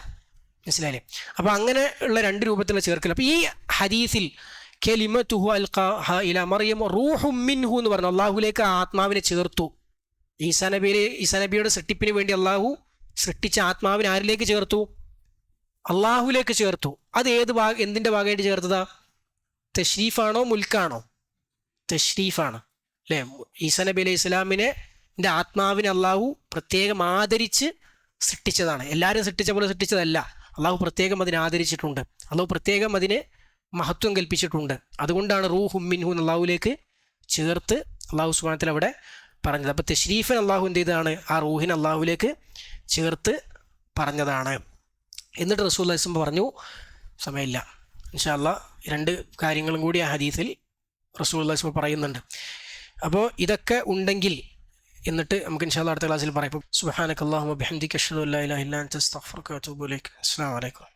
മനസ്സിലായില്ലേ? അപ്പോൾ അങ്ങനെ ഉള്ള 2 രൂപത്തിലുള്ള ചേർക്കൽ. അപ്പോൾ ഈ ഹദീസിൽ കലിമതുഹു അൽഖാഹ ഇലാ മറിയം റൂഹും മിൻഹു എന്ന് പറഞ്ഞു, അള്ളാഹുലേക്ക് ആത്മാവിനെ ചേർത്തു. ഈസാ നബിയുടെ സൃഷ്ടിപ്പിന് വേണ്ടി അള്ളാഹു സൃഷ്ടിച്ച ആത്മാവിനെ ആരിലേക്ക് ചേർത്തു? അള്ളാഹുലേക്ക് ചേർത്തു. അത് എന്തിൻ്റെ ഭാഗമായിട്ട് ചേർത്തതാ? തശ്രീഫാണോ മുൽക്കാണോ? തശ്രീഫാണ് അല്ലേ. ഈസാ നബി അലൈഹി ഇസ്ലാമിനെ ആത്മാവിനെ അള്ളാഹു പ്രത്യേകം ആദരിച്ച് സൃഷ്ടിച്ചതാണ്. എല്ലാവരും സൃഷ്ടിച്ച പോലെ സൃഷ്ടിച്ചതല്ല, അള്ളാഹു പ്രത്യേകം അതിനെ ആദരിച്ചിട്ടുണ്ട്, അള്ളാഹു പ്രത്യേകം അതിന് മഹത്വം കൽപ്പിച്ചിട്ടുണ്ട്. അതുകൊണ്ടാണ് റൂഹും മിൻഹു അള്ളാഹുലേക്ക് ചേർത്ത് അള്ളാഹു സുബ്ഹാനഹു വ തആല അവിടെ പറഞ്ഞത്. അപ്പോൾ തശ്രീഫിന് അള്ളാഹു എന്ത് ചെയ്തതാണ്? ആ റൂഹിനെ അള്ളാഹുലേക്ക് ചേർത്ത് പറഞ്ഞതാണ്. എന്നിട്ട് റസൂലുള്ളാഹി സ്വല്ലല്ലാഹു അലൈഹി വസല്ലം പറഞ്ഞു, സമയമില്ല, ഇൻഷാ അല്ലാഹ് 2 കാര്യങ്ങളും കൂടി ആ ഹദീസിൽ റസൂലുള്ളാഹി സ്വല്ലല്ലാഹു അലൈഹി വസല്ലം പറയുന്നുണ്ട്. അപ്പോൾ ഇതൊക്കെ ഉണ്ടെങ്കിൽ എന്നിട്ട് നമുക്ക് ഇൻഷാ അല്ലാഹ് അടുത്ത ക്ലാസ്സിൽ പറയാം. സുബ്ഹാനക അല്ലാഹുമ്മ ബിഹംദിക അഷ്ഹദു അല്ലാ ഇലാഹ ഇല്ലാ അൻത അസ്തഗ്ഫിറുക വ അത്തൂബു ഇലൈക്. അസ്സലാമു അലൈക്കും.